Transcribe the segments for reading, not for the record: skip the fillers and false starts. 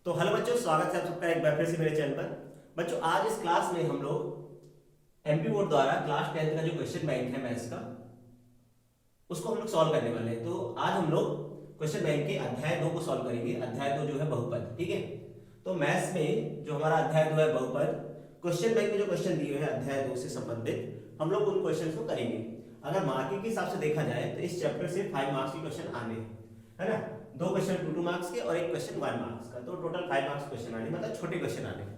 तो हेलो बच्चों, स्वागत है आप सबका एक बार फिर से मेरे चैनल पर। बच्चों आज इस क्लास में हम लोग एमपी बोर्ड द्वारा क्लास 10th का जो क्वेश्चन बैंक है मैथ्स का, उसको हम लोग सॉल्व करने वाले हैं। तो आज हम लोग क्वेश्चन बैंक के अध्याय 2 को सॉल्व करेंगे। अध्याय 2 जो है बहुपद, ठीक है। तो मैथ्स में जो हमारा अध्याय 2 है बहुपद, क्वेश्चन बैंक में जो क्वेश्चन दिए हैं अध्याय 2 से संबंधित, हम लोग उन क्वेश्चन को करेंगे। अगर मार्किंग के हिसाब से देखा जाए तो इस चैप्टर से 5 मार्क्स के क्वेश्चन आने हैं, है ना। 2 क्वेश्चन 2 मार्क्स के और एक क्वेश्चन 1 मार्क्स का, तो टोटल 5 मार्क्स क्वेश्चन आने, मतलब छोटे क्वेश्चन आने हैं।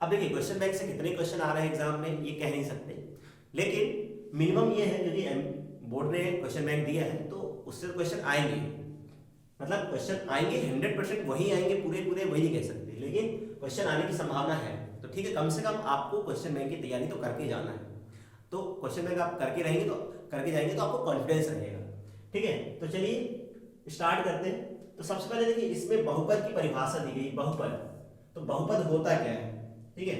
अब देखिए क्वेश्चन बैंक से कितने क्वेश्चन आ रहे हैं एग्जाम में ये कह नहीं सकते, लेकिन मिनिमम ये है यदि बोर्ड ने क्वेश्चन बैंक दिया है तो उससे क्वेश्चन आएंगे, मतलब क्वेश्चन आएंगे 100% वही आएंगे, पूरे पूरे वही नहीं कह सकते, लेकिन क्वेश्चन आने की संभावना है। तो ठीक है, कम से कम आपको क्वेश्चन बैंक की तैयारी तो करके जाना है। तो क्वेश्चन बैंक आप करके रहेंगे तो करके जाएंगे तो आपको कॉन्फिडेंस रहेगा, ठीक है। तो चलिए स्टार्ट करते हैं। तो सबसे पहले देखिए इसमें बहुपद की परिभाषा दी गई। बहुपद, तो बहुपद होता क्या है, ठीक है।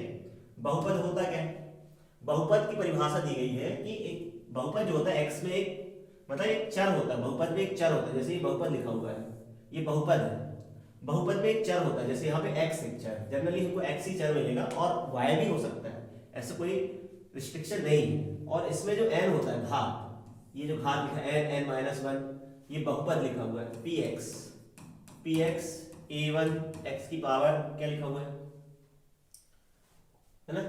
बहुपद होता क्या है, बहुपद की परिभाषा दी गई है कि एक बहुपद जो होता है एक्स में एक, मतलब एक चर होता है, बहुपद में एक चर होता है। जैसे ये बहुपद लिखा हुआ है, ये बहुपद है। बहुपद में एक चर होता है, जैसे यहाँ पे एक्स एक चर, जनरली हमको एक्स ही चर मिलेगा और वाई भी हो सकता है, ऐसा कोई रिस्ट्रिक्शन नहीं है। और इसमें जो एन होता है घात, ये जो घात लिखा है एन माइनस 1, ये बहुपद लिखा हुआ है पी एक्स a1 x की पावर क्या लिखा हुआ है ना,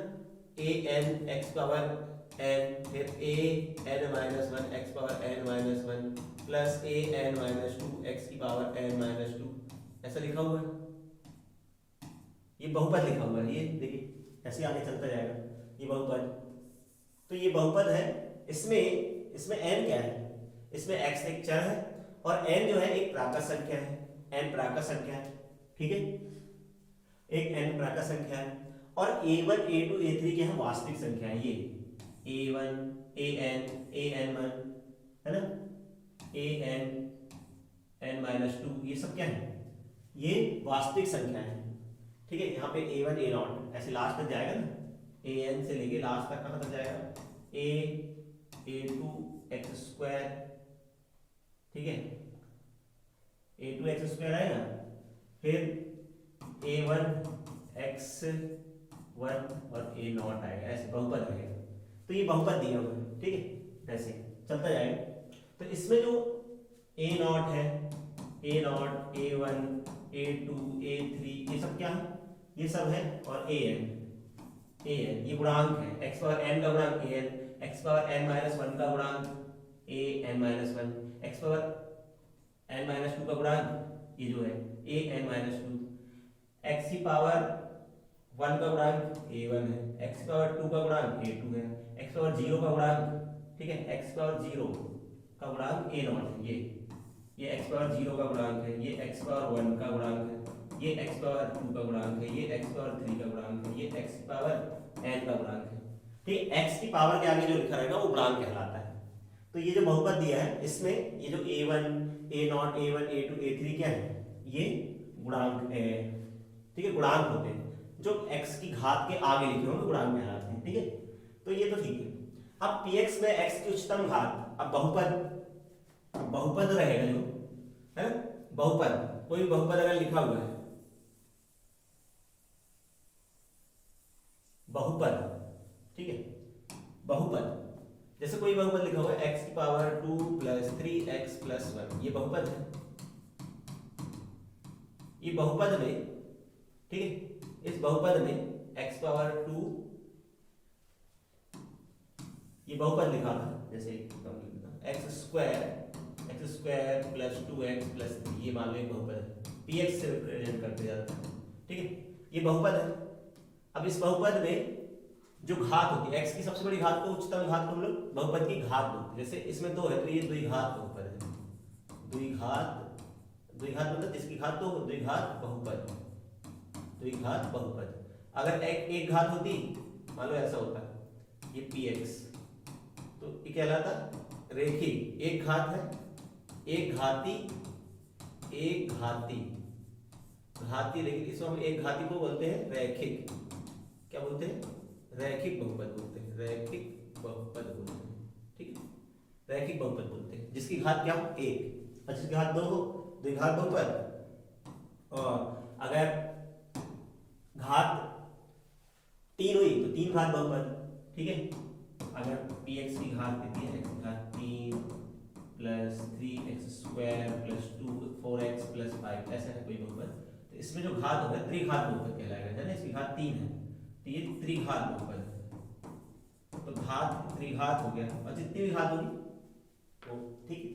a n x power n, फिर a n minus 1 x power n minus 1 plus a n minus 2 x की पावर n माइनस 2, ऐसा लिखा हुआ है। ये बहुपद लिखा हुआ है, ये देखिए ऐसे आगे चलता जाएगा, ये बहुपद। तो ये बहुपद है। इसमें n क्या है, इसमें x एक चर है और n जो है एक प्राकृत संख्या है, n प्राकृत संख्या है, ठीक है, एक n प्राकृत संख्या है। और a1 a2 a3 क्या है, वास्तविक संख्या है। ये a1 an an1 है ना, an n माइनस 2, ये सब क्या है, ये वास्तविक संख्या है, ठीक है। यहाँ पे a1 a0 ऐसे लास्ट तक जाएगा ना, an से लेके लास्ट तक कहाँ तक जाएगा, a2 x स्क्वायर, ठीक है, a2 x स्क्वायर आएगा, फिर a1 x1 और a0 आएगा, ऐसे बहुपद आएगा। तो ये बहुपद दिया हुआ है, ठीक है, ऐसे चलता जाएगा। तो इसमें जो a0 है, a0 a1 a2 a3 ये सब क्या है, ये सब है। और an ये गुणांक है, x पावर n का गुणांक an, x power n minus 1 का गुणांक a n minus 1, x power n minus 2 का गुणांक ये जो है a n माइनस 2, x की पावर 1 का गुणांक a1 है, x पावर 2 का गुणांक a2 है, x पावर 0 का गुणांक, ठीक है, x पावर 0 का गुणांक a0 है। ये x पावर 0 का गुणांक है, ये x पावर 1 का गुणांक है, ये x पावर 2 का गुणांक है, ये x पावर 3 का गुणांक है, ये x पावर n का गुणांक है, ठीक है। x की पावर के आगे जो लिखा रहेगा वो गुणांक कहलाता है। तो ये जो बहुपद दिया है इसमें ये जो a1 a0 a1 a2 a3 क्या है, ये गुणांक है, ठीक है, गुणांक होते हैं जो x की घात के आगे लिखे होंगे, गुणांक कहलाते हैं, ठीक है। तो ये तो ठीक है। अब px में x की उच्चतम घात, अब बहुपद रहेगा जो है, बहुपद, कोई भी बहुपद अगर लिखा हुआ है, बहुपद, ठीक है, बहुपद, जैसे कोई बहुपद लिखा हुआ है x की पावर 2 प्लस 3x प्लस 1, ये बहुपद है। ये बहुपद में, ठीक है, इस बहुपद में x पावर 2, ये बहुपद लिखा था, जैसे x square plus 2x plus 3, ये मान लो एक बहुपद है, px से रिप्रेजेंट करते जाता है, ठीक है, ये बहुपद है। अब इस बहुपद में जो घात होती है, x की सबसे बड़ी घात को, उच्चतम घात को हम लोग बहुपद की घात बोलते हैं। जैसे इसमें 2 है तो ये द्विघात बहुपद है, द्विघात मतलब जिसकी घात 2 द्विघात बहुपद, द्विघात बहुपद। अगर एक घात होती, मान लो ऐसा होता ये px, तो ये कहलाता रेखिक। एक घात है, एक घाती लेकिन इसको हम एक घाती को बोलते हैं रैखिक, क्या बोलते हैं, रैखिक बहुपद बोलते हैं, रैखिक बहुपद बोलते हैं, ठीक है, रैखिक बहुपद बोलते हैं जिसकी घात क्या हो 1 और जिसकी घात 2 हो, द्विघात बहुपद। और अगर घात 3 हुई तो 3 घात बहुपद, ठीक है। अगर पी एक्स की घात देती है एक्स की घात 3 plus 3x² plus 4x plus 5 ऐसा है कोई बहुपद, तो इसमें जो घात होगा त्रिघात बहुपद कहलाएगा, है ना। इसकी घात 3 है तो ये त्रिघात बहुपद है, तो घात त्रिघात हो गया, और जितनी भी घात होगी वो, ठीक है।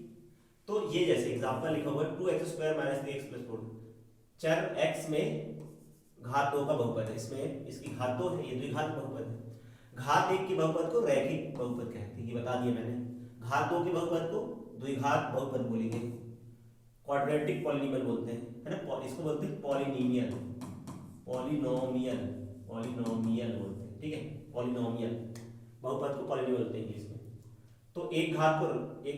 तो ये जैसे एग्जांपल लिखा हुआ है 2x² - 3x + 4, चर x में घात 2 का बहुपद है, इसमें इसकी घात 2 है, ये द्विघात बहुपद है। घात 1 की बहुपद को रैखिक बहुपद कहते हैं, ये बता दिया मैंने। घात 2 की बहुपद को द्विघात बहुपद बोलेंगे, क्वाड्रेटिक पॉलिनोमियल बोलते हैं, है ना। इसको बोलते हैं पॉलिनोमियल, पॉलिनोमियल, पॉलिनोमियल बोलते हैं, ठीक है। पॉलिनोमियल बहुपद को पॉलिनोमियल बोलते हैं इंग्लिश में। तो एक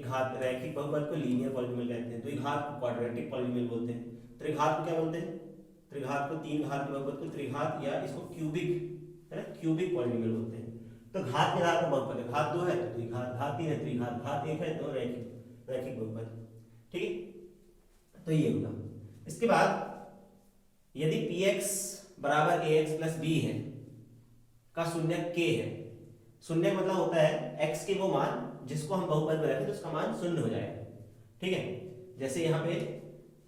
घात रैखिक बहुपद को लीनियर पॉलिनोमियल कहते हैं, द्विघात को क्वाड्रेटिक पॉलिनोमियल बोलते हैं, त्रिघात को क्या बोलते हैं, त्रिघात को 3 घात के बहुपद को त्रिघात या इसको क्यूबिक, है ना, क्यूबिक पॉलिनोमियल बोलते हैं। तो घात के आधार पर बहुपद है, घात 2 है तो द्विघात, घात 3 है त्रिघात, घात 1 है तो रैखिक बहुपद, ठीक है। तो ये होगा। इसके बाद यदि px बराबर ax प्लस b है का शून्यक k है, शून्यक मतलब होता है x के वो मान जिसको हम बहुपद में रखें तो उसका मान शून्य हो जाएगा, ठीक है। जैसे यहाँ पे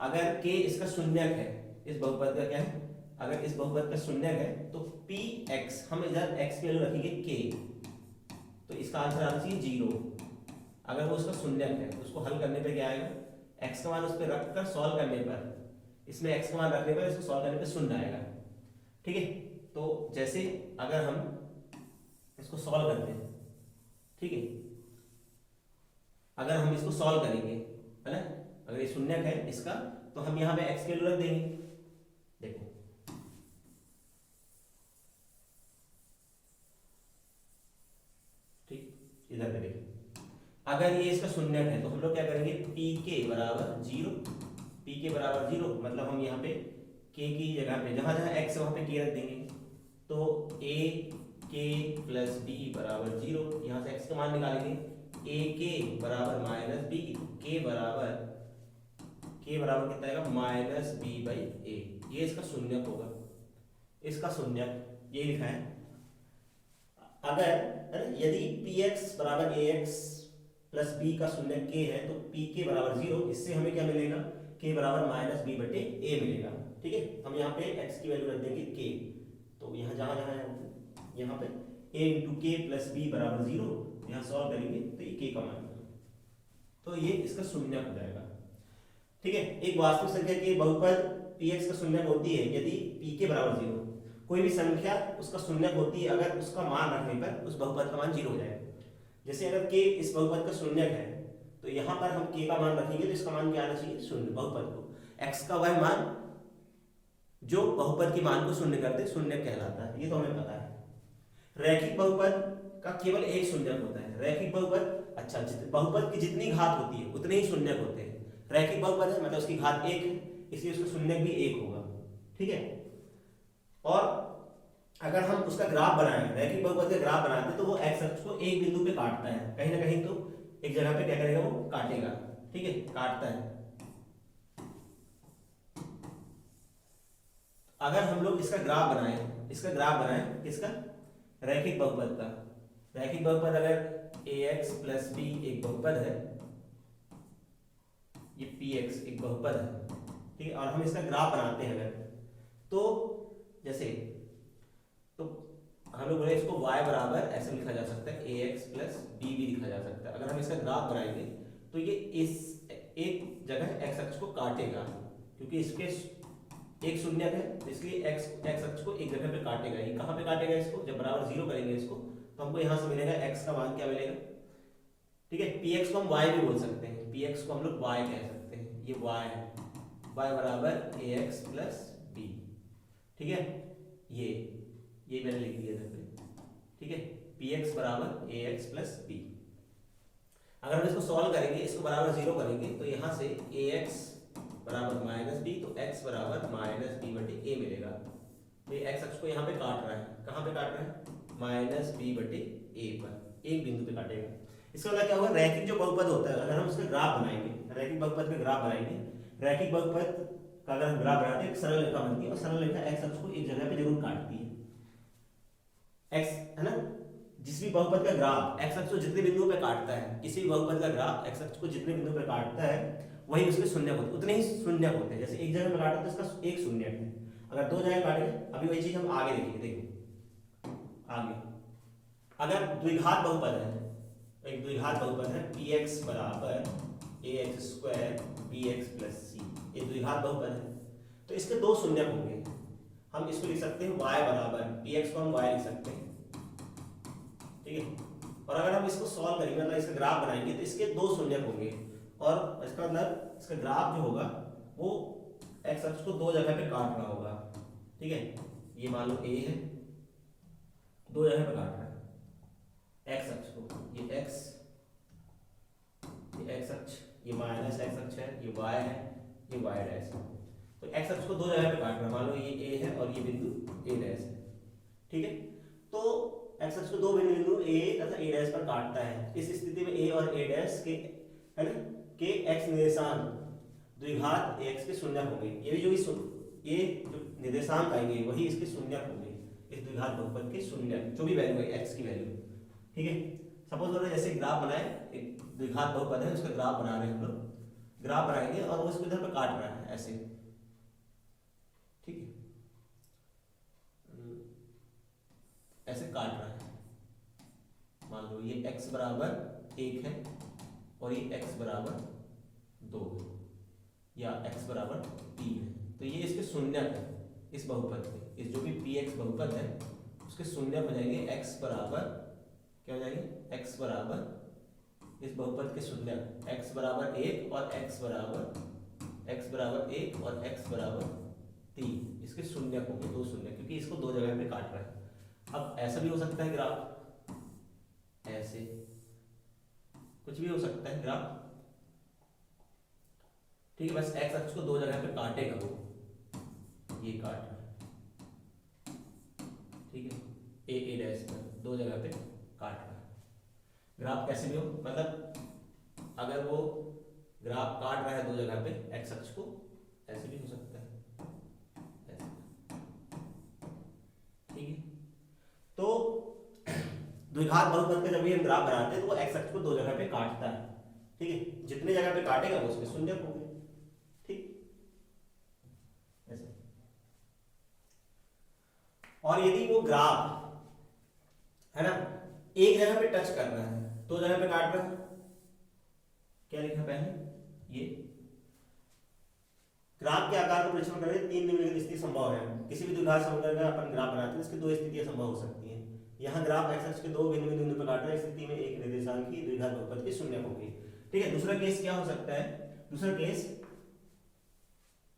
अगर k इसका शून्यक है, इस बहुपद का क्या है, अगर इस बहुपद का शून्यक है तो px, हम इधर x की वैल्यू रखेंगे k, तो इसका आंसर आना चाहिए 0। अगर वो उसका शून्यक है तो उसको हल करने पे क्या आएगा, x का मान उस पर रखकर सॉल्व करने पर, इसमें x का मान रखने पर इसको सॉल्व करने पे शून्य आएगा, ठीक है। तो जैसे अगर हम इसको सॉल्व करते हैं, ठीक है, अगर हम इसको सॉल्व करेंगे, है ना, अगर ये शून्यक है इसका, तो हम यहाँ पे x की वैल्यू रख देंगे। देखो ठीक, इधर पे देखिए, अगर ये इसका शून्यक है तो हम लोग क्या करेंगे, pk बराबर 0, pk बराबर 0 मतलब हम यहाँ पे k की जगह पे जहां जहां x है वहां पे k रख देंगे, तो a k प्लस b बराबर 0, यहाँ से x का मान निकालेंगे, a k बराबर माइनस b, k बराबर कितना आएगा, माइनस b बाई a, ये इसका शून्यक होगा, इसका शून्यक ये लिखा है। अगर यदि px बराबर ax प्लस b का शून्यक k है तो pk बराबर 0, इससे हमें क्या मिलेगा, k बराबर माइनस b बटे a मिलेगा, ठीक है। हम यहाँ पे x की वैल्यू रख देंगे k, तो यहाँ जहाँ जहाँ यहाँ पे a इंटू के प्लस b बराबर 0, यहाँ सॉल्व करेंगे तो ये k का मान मिलेगा, तो ये इसका शून्यक हो जाएगा, ठीक है। एक वास्तविक संख्या की बहुपद px का शून्यक होती है यदि pk बराबर 0, कोई भी संख्या उसका शून्यक होती है अगर उसका मान रखने पर उस बहुपद का मान 0 हो जाएगा। जैसे अगर k इस बहुपद का शून्यक है तो यहाँ पर हम k का मान रखेंगे तो इसका मान क्या आना चाहिए, शून्य। बहुपद को x का वह मान जो बहुपद के मान को शून्य करते शून्यक कहलाता है, ये तो हमें पता है। रैखिक बहुपद का केवल एक शून्यक होता है, रैखिक बहुपद, अच्छा, बहुपद की जितनी घात होती है उतने ही शून्यक होते हैं। रैखिक बहुपद है मतलब उसकी घात 1 है, इसलिए उसका शून्यक भी 1 होगा, ठीक है। और अगर हम उसका ग्राफ बनाएं, रैखिक बहुपद का ग्राफ बनाते हैं तो वो x अक्ष को एक बिंदु पे काटता है, कहीं ना कहीं तो एक जगह पे क्या करेगा, वो काटेगा, ठीक है, काटता है। अगर हम लोग इसका ग्राफ बनाएं किसका, रैखिक बहुपद का, रैखिक बहुपद अगर ax प्लस b एक बहुपद है, ये px एक बहुपद है, ठीक है, और हम इसका ग्राफ बनाते हैं अगर, तो जैसे तो हम लोग बोले इसको y बराबर ऐसे लिखा जा सकता है, ax प्लस b भी लिखा जा सकता है। अगर हम इसका ग्राफ बनाएंगे तो ये इस एक जगह x अक्ष को काटेगा, क्योंकि इसके एक शून्यक है इसलिए x अक्ष को एक जगह पे काटेगा। ये कहाँ पे काटेगा, इसको जब बराबर 0 करेंगे इसको तो हमको यहाँ से मिलेगा x का मान क्या मिलेगा, ठीक है। px को हम y भी बोल सकते हैं, px को हम लोग y कह सकते हैं, ये y है, y बराबर ax प्लस b, ठीक है। ये मैंने लिख दिया था, ठीक है, px बराबर ax प्लस b। अगर हम इसको सॉल्व करेंगे, इसको बराबर 0 करेंगे तो यहाँ से ax बराबर माइनस b, तो x बराबर माइनस b बटे a मिलेगा। ये x अक्ष को यहाँ पे काट रहा है, कहाँ पे काट रहा है, माइनस b बटे a पर, एक बिंदु पे काटेगा। इसका मतलब क्या होगा, रैखिक जो बहुपद होता है अगर हम उसका ग्राफ बनाएंगे, रैखिक बहुपद का ग्राफ बनाएंगे, रैखिक बहुपद का अगर हम ग्राफ बनाते हैं सरल रेखा बनती है और सरल रेखा एक्स अक्ष को एक जगह पे जरूर काटती है। एक्स है ना, जिस भी बहुपद का ग्राफ एक्स अक्ष को जितने बिंदुओं पे काटता है, किसी भी बहुपद का ग्राफ एक्स अक्ष को जितने बिंदुओं पे काटता है वही उसके शून्यक होते, उतने ही शून्यक होते हैं। जैसे एक जगह पे काटा तो इसका एक शून्यक है, अगर दो जगह काटे, अभी वही चीज हम आगे देखेंगे। देखो आगे, अगर द्विघात बहुपद है, एक द्विघात बहुपद है px बराबर ax² bx + c, ये द्विघात बहुपद है तो इसके दो शून्यक होंगे। हम इसको लिख सकते हैं y बराबर px को हम y लिख सकते हैं, ठीक है। और अगर हम इसको सॉल्व करेंगे, मतलब इसका ग्राफ बनाएंगे तो इसके दो शून्यक होंगे और इसका मतलब इसका ग्राफ जो होगा वो एक्स अक्ष को दो जगह पे काट रहा होगा, ठीक है। ये मान लो a है, दो जगह पे काट रहा है एक्स अक्ष को, ये x अक्ष, ये माइनस एक्स अक्ष है, ये y है, ये y डैश है। तो एक्स अक्ष को दो जगह पे काट रहा है, मान लो ये a है और ये बिंदु a डैश है, ठीक है। तो एक्स अक्ष को दो बिंदु a तथा a डैश पर काटता है। इस स्थिति में a और a डैश के है ना के x निर्देशांक द्विघात ax के शून्यक होंगे। ये भी ये जो निर्देशांक आएंगे वही इसके शून्यक होंगे, इस द्विघात बहुपद के शून्यक, जो भी वैल्यू है x की वैल्यू, ठीक है। सपोज करो जैसे ग्राफ बनाए, एक द्विघात बहुपद है उसका ग्राफ बना रहे हैं हम लोग, ग्राफ बनाएंगे और वो इसको इधर पे काट रहा है ऐसे, ठीक है, ऐसे काट रहा है। मान लो ये x बराबर 1 है और ये x बराबर 2 है या x बराबर 3 है, तो ये इसके शून्यक है इस बहुपद के, इस जो भी px बहुपद है उसके शून्यक हो जाएंगे x बराबर, क्या हो जाएंगे, x बराबर इस बहुपद के शून्यक x बराबर 1 और x बराबर 1 और x बराबर 3, इसके शून्यक होंगे, दो शून्यक, क्योंकि इसको दो जगह पे काट रहा है। अब ऐसा भी हो सकता है ग्राफ, ऐसे कुछ भी हो सकता है ग्राफ, ठीक है। बस x अक्ष को दो जगह पे काटेगा वो, ये काट रहा है, ठीक है, a डैश पर दो जगह पे काट रहा है। ग्राफ कैसे भी हो, मतलब अगर वो ग्राफ काट रहा है दो जगह पे x अक्ष को, ऐसे भी हो सकता है, ऐसे, ठीक है। तो द्विघात बहुपद का जब भी हम ग्राफ बनाते हैं तो वो x अक्ष को दो जगह पे काटता है, ठीक है। जितने जगह पे काटेगा वो उसके शून्यक होंगे, ठीक, ऐसे। और यदि वो ग्राफ है ना एक जगह पे टच कर रहा है, दो जगह पे काट रहा है, क्या लिखा पहले, ये ग्राफ के आकार को परीक्षण करें, तीन निम्नलिखित स्थिति संभव है। किसी भी द्विघात समीकरण का अपन ग्राफ बनाते हैं इसकी दो स्थितियां संभव हो सकती हैं। यहाँ ग्राफ एक्स अक्ष के दो बिंदु पे काट रहा है, स्थिति में एक निर्देशांक की द्विघात बहुपद की शून्यक होगी, ठीक है। दूसरा केस क्या हो सकता है, दूसरा केस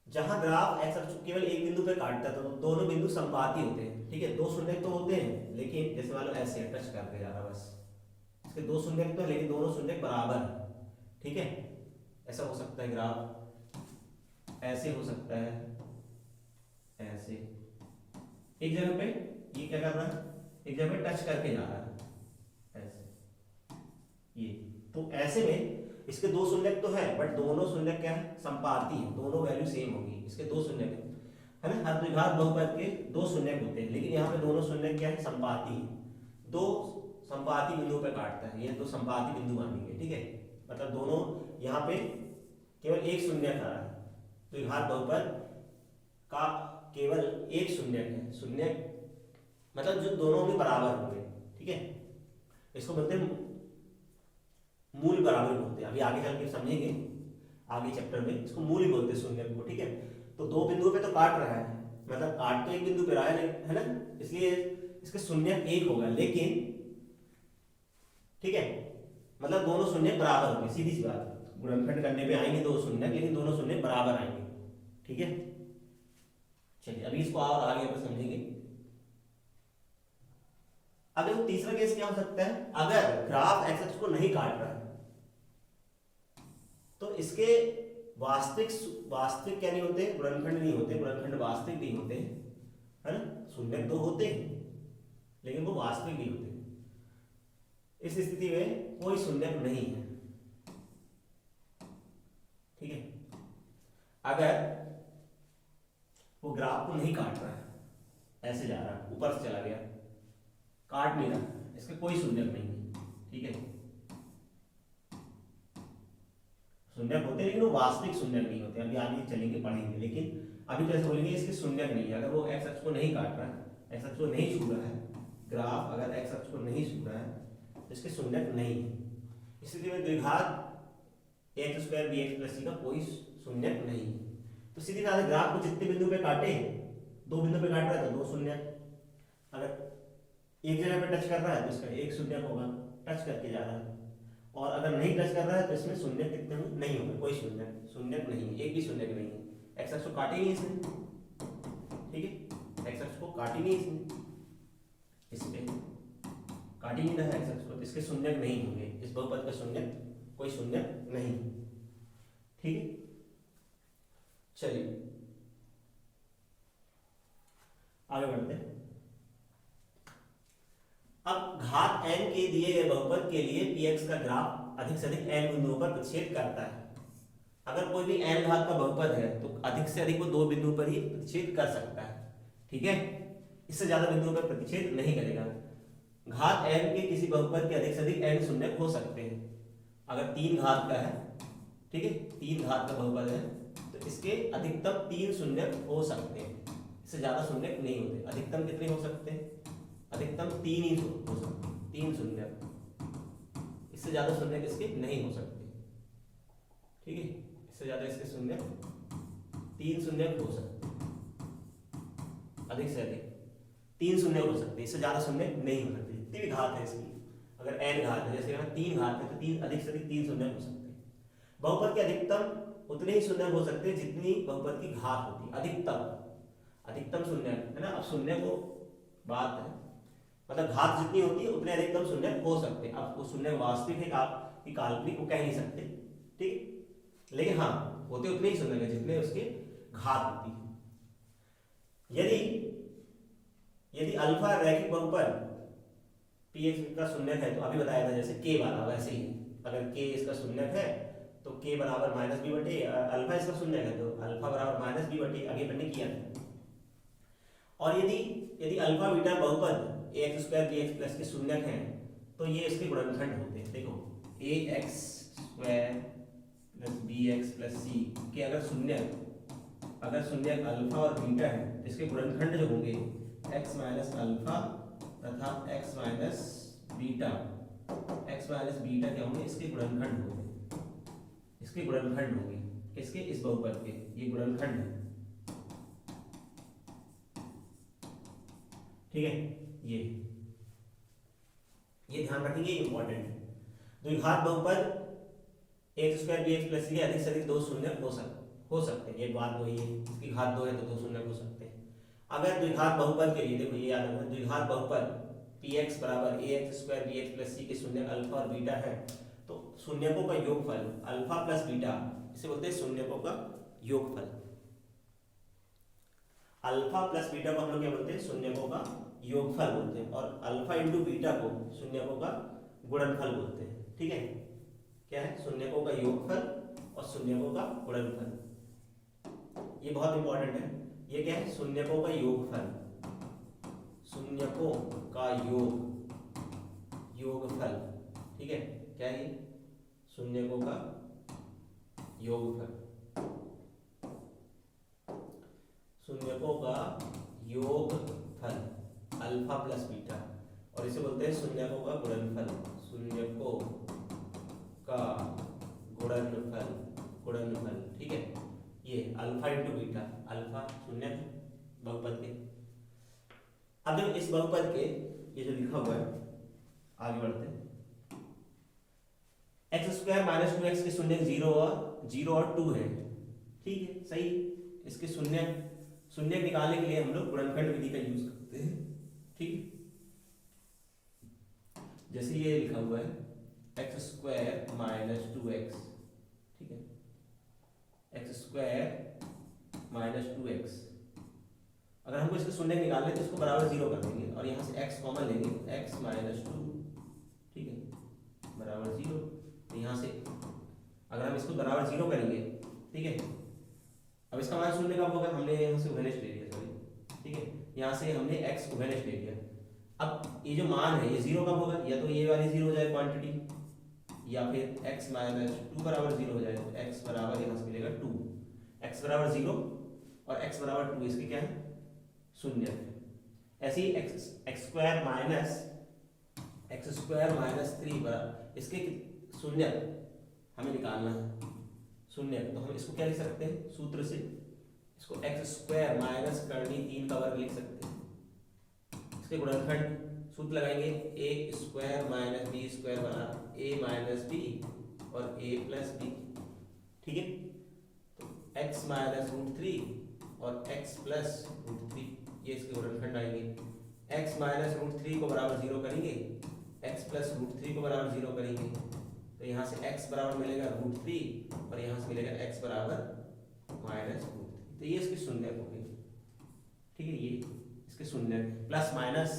जहां ग्राफ एक्स अक्ष केवल एक बिंदु पे काटता है तो दोनों बिंदु संपाती होते हैं, ठीक है, दो शून्यक तो होते हैं लेकिन जैसे मान लो ऐसे टच करके जा रहा है, बस इसके दो शून्यक तो है लेकिन दोनों शून्यक बराबर है, ठीक है। ऐसा हो सकता है ग्राफ, ऐसे हो सकता है, ऐसे एक जगह पे ये क्या कर रहा है, एक जगह पे टच करके जा रहा है ऐसे, ये तो ऐसे में इसके दो शून्यक तो है बट दोनों शून्यक क्या है, संपाती है, दोनों वैल्यू सेम होगी, इसके दो शून्यक है ना। हर द्विघात बहुपद के दो शून्यक होते हैं लेकिन यहाँ पे दोनों शून्यक क्या है, संपाती है, दो संपाती बिंदुओं पे काटता है, ये दो संपाती बिंदु मानेंगे, ठीक है। मतलब दोनों यहाँ पे केवल एक शून्यक आ रहा है, द्विघात बहुपद का केवल एक शून्यक है, शून्यक मतलब जो दोनों में बराबर होंगे, ठीक है। इसको बोलते हैं मूल बराबर बोलते हैं, अभी आगे चल के समझेंगे आगे चैप्टर में, इसको मूल ही बोलते हैं शून्यक को, ठीक है। तो दो बिंदुओं पे तो काट रहा है, मतलब काट तो एक बिंदु पे रहा है ना, इसलिए इसके शून्यक एक होगा, लेकिन ठीक है, मतलब दोनों शून्यक बराबर होंगे, सीधी सी बात, गुणनखंड करने पे आएंगे दो शून्यक लेकिन दोनों शून्यक बराबर आएंगे, ठीक है। चलिए अभी इसको और आगे अपन समझेंगे। अब देखो तीसरा केस क्या हो सकता है, अगर ग्राफ एक्स अक्ष को नहीं काट रहा है तो इसके वास्तविक क्या नहीं होते, गुणनखंड नहीं होते, गुणनखंड वास्तविक नहीं होते, है ना, शून्यक तो होते हैं लेकिन वो वास्तविक नहीं होते। इस स्थिति में कोई शून्यक नहीं है, ठीक है। अगर वो ग्राफ को नहीं काट रहा है, ऐसे जा रहा है, ऊपर से चला गया, काट नहीं रहा, इसका कोई शून्यक नहीं है, ठीक है। शून्यक होते हैं लेकिन वो वास्तविक शून्यक नहीं होते, अभी आगे चलेंगे पढ़ेंगे, लेकिन अभी तो ऐसे बोलेंगे इसके शून्यक नहीं है। अगर वो एक्स अक्ष को नहीं काट रहा है, एक्स अक्ष को नहीं छू रहा है, ग्राफ अगर एक्स अक्ष को नहीं छू रहा है तो इसके शून्यक नहीं है। इसलिए में द्विघात x square b x plus c का कोई शून्यक नहीं है। तो सीधी बात है, ग्राफ को जितने बिंदु पे काटे, दो बिंदु पे काट रहा है तो दो शून्यक, अगर एक जगह पे टच कर रहा है तो इसका एक शून्यक होगा, टच करके जा रहा है, और अगर नहीं टच कर रहा है तो इसमें शून्यक कितने नहीं होगा, कोई शून्यक नहीं है, एक भी शून्यक नहीं है। एक्स अक्ष को काटे नहीं इसने, ठीक है, एक्स अक्ष को काटी नहीं इसने, इस पे काटी नहीं रहा है एक्स अक्ष को, इसके शून्यक नहीं होंगे, इस बहुपद का शून्यक कोई शून्यक नहीं, ठीक है। चलिए आगे बढ़ते हैं। अब घात n के दिए गए बहुपद के लिए px का ग्राफ अधिक से अधिक n बिंदुओं पर प्रतिच्छेद करता है। अगर कोई भी n घात का बहुपद है तो अधिक से अधिक वो दो बिंदुओं पर ही प्रतिच्छेद कर सकता है, ठीक है, इससे ज्यादा बिंदुओं पर प्रतिच्छेद नहीं करेगा। घात n के किसी बहुपद के अधिक से अधिक n शून्यक हो सकते हैं। अगर 3 घात का है, ठीक है, 3 घात का बहुपद है तो इसके अधिकतम 3 शून्यक हो सकते हैं, इससे ज्यादा शून्यक नहीं होते। अधिकतम कितने हो सकते हैं? अधिकतम 3 ही हो सकते, 3 शून्यक, इससे ज्यादा शून्यक इसके नहीं हो सकते, ठीक है, इससे ज्यादा इसके शून्यक 3 शून्यक हो सकते, अधिक से अधिक 3 शून्यक हो सकते, इससे ज्यादा शून्यक नहीं हो सकते। जितनी भी घात है इसकी, अगर n घात है, जैसे यहाँ 3 घात है तो 3 अधिक से अधिक 3 शून्यक हो सकते हैं। बहुपद के अधिकतम उतने ही शून्यक हो सकते हैं जितनी बहुपद की घात होती है, अधिकतम शून्यक है ना। अब शून्य को बात है, मतलब घात जितनी होती है उतने अधिकतम शून्य हो सकते हैं। अब वो शून्य वास्तविक है आपकी काल्पनिक, वो कह नहीं सकते, ठीक है, लेकिन हाँ होते उतने ही शून्य है जितने उसके घात होती है। यदि अल्फा रैखिक बहुपद px का शून्य है तो अभी बताया था जैसे k वाला, वैसे ही अगर k इसका शून्य है तो k बराबर माइनस बी बटे, अल्फा इसका शून्य है तो अल्फा बराबर माइनस बी बटे, आगे मैंने किया था। और यदि अल्फा बीटा बहुपद ax स्क्वायर bx प्लस के शून्यक हैं तो ये इसके गुणनखंड होते हैं। देखो ax square plus bx plus c के अगर शून्यक अल्फा और बीटा है तो इसके गुणनखंड जो होंगे x माइनस अल्फा तथा x माइनस बीटा क्या होंगे? इसके गुणनखंड होंगे, इसके गुणनखंड होंगे, किसके? इस बहुपद के, ये गुणनखंड है, ठीक है। ये ध्यान रखेंगे, इंपॉर्टेंट है। द्विघात बहुपद x square b x plus c अधिक से अधिक दो शून्य हो सकते हैं, ये बात वही है, इसकी घात 2 है तो दो शून्य हो सकते हैं। अगर द्विघात बहुपद के लिए देखो ये याद रखना, द्विघात बहुपद px बराबर ax square bx plus c के शून्य अल्फा और बीटा है तो शून्यकों का योगफल अल्फा प्लस बीटा, इसे बोलते हैं शून्यकों का योगफल। अल्फा प्लस बीटा को हम लोग क्या बोलते हैं? शून्यकों का योगफल बोलते हैं, और अल्फा इंटू बीटा को शून्यकों का गुणनफल बोलते हैं, ठीक है। क्या है? शून्यकों का योगफल और शून्यकों का गुणनफल, ये बहुत इंपॉर्टेंट है। ये क्या है? शून्यकों का योगफल, शून्यकों का योगफल, ठीक है। क्या है? शून्यकों का योगफल, शून्यकों का योगफल अल्फा प्लस बीटा, और इसे बोलते हैं शून्यकों का गुणनफल, शून्यकों का गुणनफल, ठीक है। ये अल्फा इंटू बीटा, अल्फा शून्य बहुपद के। अब देखो इस बहुपद के ये जो लिखा हुआ है, आगे बढ़ते हैं। एक्स स्क्वायर माइनस 2x के शून्य 0 और 2 है, ठीक है, सही। इसके शून्य निकालने के लिए हम लोग गुणनखंड विधि का यूज करते हैं, ठीक। जैसे ये लिखा हुआ है एक्स स्क्वायर माइनस 2x, ठीक है, एक्स स्क्वायर माइनस 2x, अगर हमको इसके शून्य निकालने तो इसको बराबर 0 कर देंगे और यहाँ से x कॉमन लेंगे, x माइनस 2, ठीक है, बराबर 0। तो यहाँ से अगर हम इसको बराबर 0 करेंगे, ठीक है, अब इसका मान शून्य कब होगा, हमने यहाँ से उभयनिष्ठ ले लिया, सॉरी ठीक है, यहाँ से हमने x उभयनिष्ठ ले लिया। अब ये जो मान है ये जीरो कब होगा, या तो ये वाली जीरो हो जाए क्वांटिटी, या फिर x माइनस टू बराबर जीरो हो जाए, तो x बराबर यहाँ से मिलेगा टू, x बराबर जीरो और x बराबर टू, इसके क्या है शून्य। ऐसे ही एक्स स्क्वायर माइनस थ्री बराबर, इसके शून्य हमें निकालना है शून्य, तो हम इसको क्या लिख सकते हैं सूत्र से, इसको एक्स स्क्वायर माइनस करनी तीन का वर्ग लिख सकते हैं। इसके गुणनखंड सूत्र लगाएंगे, ए स्क्वायर माइनस बी स्क्वायर बराबर ए माइनस बी और ए प्लस बी, ठीक है। तो एक्स माइनस रूट थ्री और एक्स प्लस रूट थ्री, ये इसके गुणनखंड आएंगे। एक्स माइनस रूट थ्री को बराबर जीरो करेंगे, एक्स प्लस रूट थ्री को बराबर जीरो करेंगे, तो यहाँ से x बराबर मिलेगा रूट थ्री और यहाँ से मिलेगा x बराबर माइनस रूट थ्री, तो ये इसके शून्य हो गई, ठीक है। ये इसके शून्य, प्लस माइनस,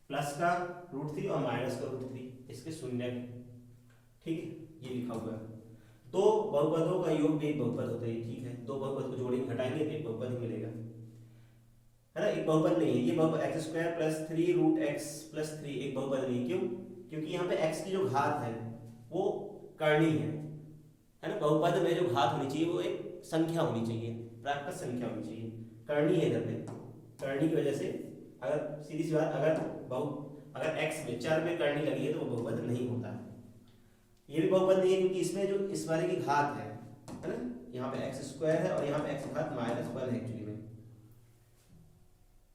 प्लस का रूट थ्री और माइनस का रूट थ्री, इसके शून्य, ठीक है। ये लिखा हुआ है। दो बहुपदों का योग भी एक बहुपद होता है, ठीक है। दो बहुपद को जोड़ेंगे घटाएंगे तो एक बहुपद ही मिलेगा, है ना। एक बहुपद नहीं है ये बहुपद, x square plus three root x plus three एक बहुपद नहीं, क्यों, क्योंकि यहाँ पे x की जो घात है वो करनी है ना। बहुपद में जो घात होनी चाहिए वो एक संख्या होनी चाहिए, प्राकृत संख्या होनी चाहिए, करनी है इधर पे, करनी की वजह से अगर सीधी सी बात, अगर x में चर में करनी लगी है तो वो बहुपद नहीं होता है। ये भी बहुपद नहीं है क्योंकि इसमें जो इस वाले की घात है ना, यहाँ पे एक्स स्क्वायर है और यहाँ पे एक्स घात माइनस वन है, एक्चुअली में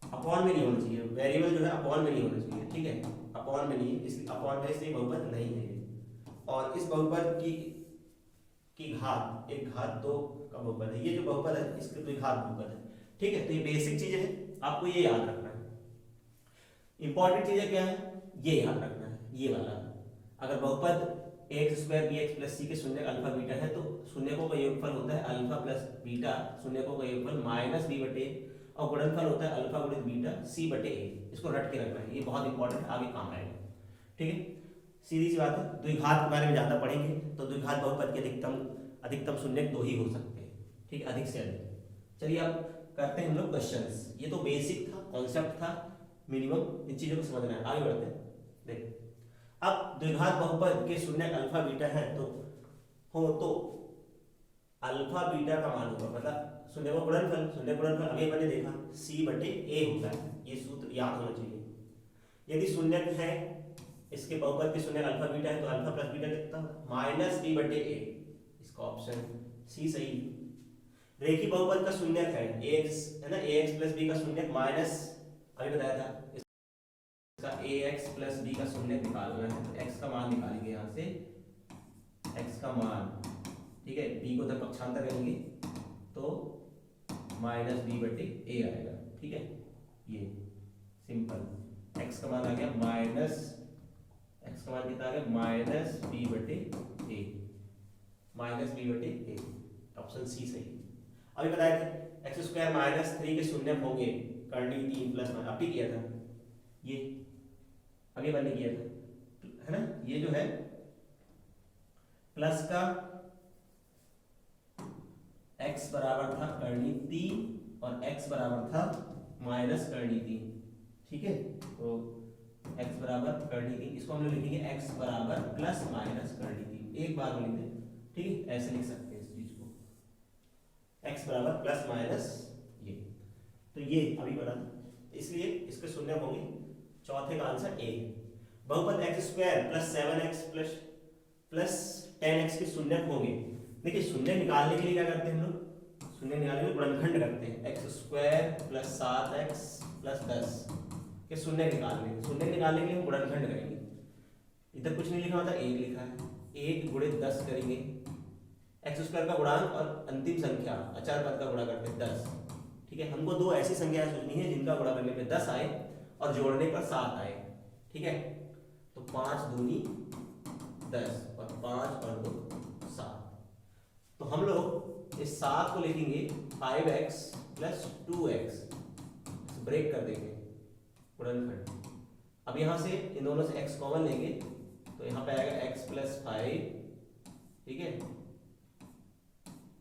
अपॉन में नहीं होना चाहिए, वेरिएबल जो है अपॉन में नहीं होना चाहिए, ठीक है। अपॉन में नहीं है, इसलिए अपॉन में से बहुपद नहीं है। और इस बहुपद की घात, एक घात दो का बहुपद है, ये जो बहुपद है इसके द्विघात बहुपद है, ठीक है। तो ये बेसिक चीजें है, आपको ये याद रखना है। इंपॉर्टेंट चीजें क्या है ये याद रखना है, ये वाला, अगर बहुपद x square b x plus c के शून्य अल्फा बीटा है तो शून्यकों का योगफल होता है अल्फा प्लस बीटा, शून्यकों का योगफल माइनस बी बटे, और गुणनफल होता है अल्फा गुणित बीटा सी बटे ए। इसको रट के रखना है, ये बहुत इंपॉर्टेंट, आगे काम आएगा, ठीक है। सीधी सी बात है। द्विघात के बारे में ज्यादा पढ़ेंगे तो द्विघात बहुपद के अधिकतम शून्य दो ही हो सकते हैं, ठीक है, अधिक से अधिक। चलिए अब करते हैं हम लोग क्वेश्चंस। ये तो बेसिक था, कॉन्सेप्ट था, मिनिमम इन चीजों को समझना है। आगे बढ़ते हैं, देख अब द्विघात बहुपद के शून्य अल्फा बीटा है तो अल्फा बीटा का मान होगा, मतलब शून्य को गुणनफल अभी मैंने देखा सी बटे ए होता है, ये सूत्र याद होना चाहिए। यदि शून्य है इसके बहुपद के शून्य अल्फा बीटा है तो अल्फा प्लस बीटा कितना माइनस बी बटे ए, इसका ऑप्शन सी सही। रेखी बहुपद का शून्य है ax, है ना, ax प्लस बी का शून्य माइनस, अभी बताया था इसका ax प्लस बी का शून्य निकालना है, तो x का मान निकालेंगे यहाँ से, x का मान, ठीक है, b को उधर पक्षांतर करेंगे तो माइनस बी बटे ए आएगा, ठीक है। ये सिंपल, x का मान आ गया माइनस, x का मान कितना आ गया माइनस बी बटे ए, माइनस बी बटे ए, ऑप्शन सी सही। अभी बताया था एक्स स्क्वायर माइनस थ्री के शून्य होंगे, करनी तीन प्लस वन, अभी किया था ये, अभी मैंने किया था, है ना। ये जो है प्लस का x बराबर था करनी तीन और x बराबर था माइनस करनी तीन, ठीक है। तो x बराबर करनी तीन, इसको हम लोग लिखेंगे x बराबर प्लस माइनस करनी तीन, एक बार में लिख दें, ठीक है, ऐसे लिख सकते हैं इस चीज को, x बराबर प्लस माइनस ये, तो ये अभी बना, इसलिए इसके शून्य होंगे, चौथे का आंसर ए। बहुपद x square plus seven x plus ten x के शून्य होंगे। देखिए शून्य निकालने के लिए क्या करते हैं हम लोग, शून्य निकालने के लिए गुणनखंड करते हैं, एक्स स्क्वायर प्लस सात एक्स प्लस दस के शून्य निकालने के लिए हम गुणनखंड करेंगे। इधर कुछ नहीं लिखा होता, एक लिखा है, एक गुणित 10 करेंगे, एक्स स्क्वायर का गुणांक और अंतिम संख्या अचार पद का गुणा करते हैं 10, ठीक है। हमको दो ऐसी संख्याएं सोचनी है जिनका गुणा करने पे 10 आए और जोड़ने पर 7 आए, ठीक है। तो 5 दूनी 10 और 5 और 2 7, तो हम लोग इस 7 को लिखेंगे 5x प्लस 2x, ब्रेक कर देंगे गुणनखंड। अब यहाँ से इन दोनों से x कॉमन लेंगे तो यहाँ पे आएगा x प्लस 5, ठीक है,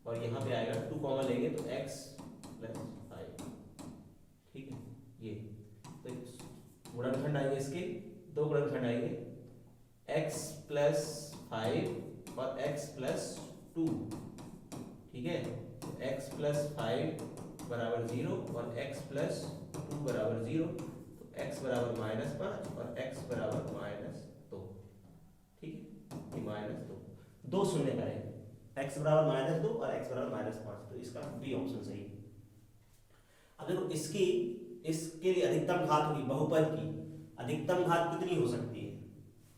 और यहाँ पे आएगा 2 कॉमन लेंगे तो x प्लस 5, ठीक है। ये तो गुणनखंड आएंगे इसके, 2 गुणनखंड आएंगे x प्लस 5 और x प्लस 2, ठीक है। तो x प्लस 5 बराबर 0 और x प्लस 2 बराबर 0, तो x बराबर -5 और x बराबर -2, ठीक है। ये -2, 2 शून्य करें, x बराबर -2 और x बराबर -5, तो इसका बी ऑप्शन सही। अब देखो इसके लिए अधिकतम घात होगी, बहुपद की अधिकतम घात कितनी हो सकती है?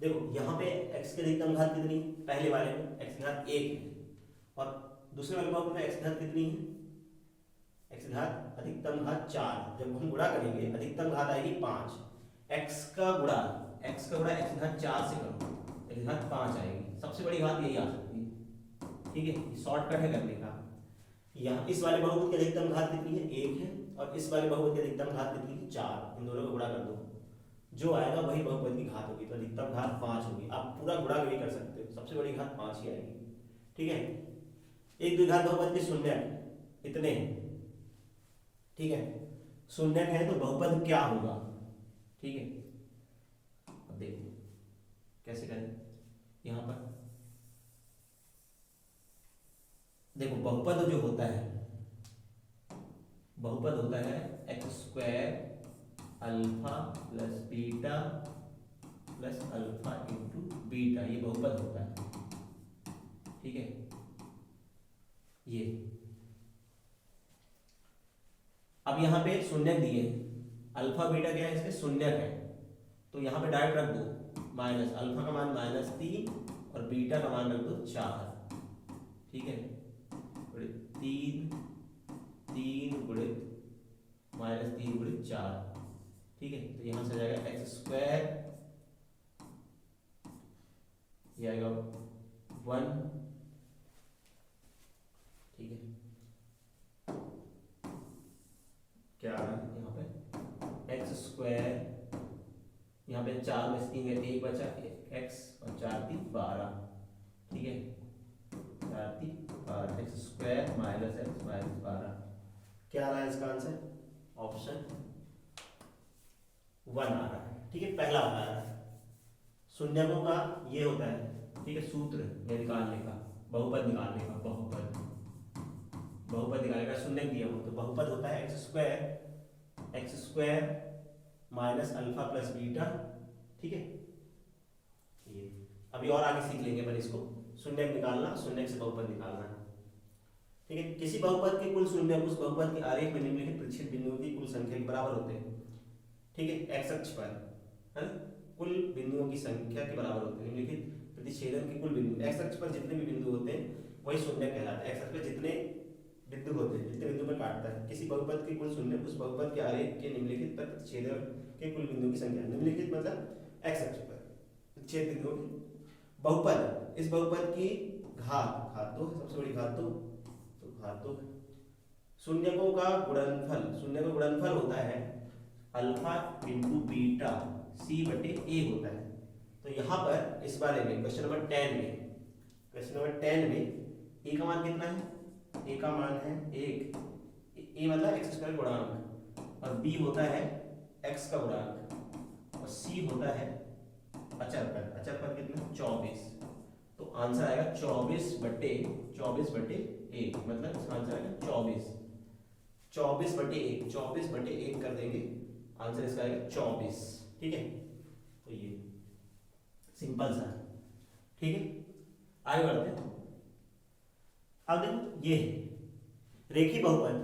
देखो यहाँ पे x की अधिकतम घात कितनी, पहले वाले में x की घात 1 है और दूसरे वाले बहुपद में x की घात कितनी है? x की घात अधिकतम घात 4। जब हम गुणा करेंगे अधिकतम घात आएगी 5, x का गुणा x की घात 4 से करो, x की घात 5 आएगी। सबसे बड़ी घात यही आ सकती है, ठीक है। शॉर्टकट है करने का। यहाँ इस वाले बहुपद की अधिकतम घात कितनी है? 1 है और इस वाले बहुपद की अधिकतम घात कितनी है? 4। इन दोनों को गुणा कर दो, जो आएगा वही बहुपद की घात होगी, तो अधिकतम घात 5 होगी। आप पूरा गुणा भी कर सकते हो, सबसे बड़ी घात 5 ही आएगी, ठीक है। एक द्विघात बहुपद के शून्य इतने हैं, ठीक है। शून्य है तो बहुपद क्या होगा, ठीक है। अब देखो कैसे करें। यहाँ पर देखो बहुपद जो होता है, बहुपद होता है x² alpha plus beta plus alpha into beta, ये बहुपद होता है, ठीक है। ये अब यहाँ पे शून्य दिए, अल्फा बीटा क्या है? इसके शून्य है, तो यहाँ पे डायरेक्ट रख दो माइनस, अल्फा का मान -3 और बीटा का मान रख दो 4, ठीक है। 3 गुणित -3 गुणित 4, ठीक है। तो यहाँ से जाएगा x², ये आएगा 1, ठीक है। क्या आ रहा है यहाँ पे? x², यहाँ पे 4 में से 3 है, 1 बचा, x और 4 3 12, ठीक है। 4 3 12, x² माइनस x माइनस 12, क्या आ रहा है इसका आंसर? ऑप्शन 1 आ रहा है, ठीक है। पहला आ रहा है शून्यकों का ये होता है, ठीक है, सूत्र ये निकालने का, बहुपद निकालने का, बहुपद निकालने का शून्य दिया हो तो बहुपद होता है x² minus alpha plus beta, ठीक है। ये अभी और आगे सीख लेंगे अपन इसको, शून्य निकालना, शून्य से बहुपद निकालना, ठीक है। किसी बहुपद के कुल शून्य उस बहुपद के आरेख में निम्नलिखित प्रतिच्छेद बिंदुओं की कुल संख्या के बराबर होते हैं, ठीक है। x अक्ष पर है कुल बिंदुओं की संख्या के बराबर होते हैं, निम्नलिखित प्रतिच्छेदन के कुल बिंदु, x अक्ष पर जितने भी बिंदु होते हैं वही शून्य कहलाता है। x अक्ष पर जितने बिंदु होते हैं, जितने बिंदु पर काटता है, किसी बहुपद के कुल शून्य उस बहुपद के आरेख के निम्नलिखित पर प्रतिच्छेदन के कुल बिंदुओं की संख्या, निम्नलिखित मतलब x अक्ष पर छेद बिंदुओं की बहुपद, इस बहुपद की घात 2 है, सबसे बड़ी घात 2, तो घात 2 है। शून्यकों का गुणनफल होता है अल्फा इंटू बीटा c/a होता है। तो यहाँ पर इस बारे में क्वेश्चन नंबर 10 में a का मान कितना है? a का मान है 1, a मतलब x² गुणांक, और b होता है x का गुणांक, और c होता है अचर पद कितना? 24। तो आंसर आएगा 24/1, मतलब इसका आंसर आएगा 24/1, 24/1 कर देंगे, आंसर इसका आएगा 24, ठीक है। तो ये सिंपल सा, ठीक है। आगे बढ़ते हैं। अब देखो ये रेखी बहुपद,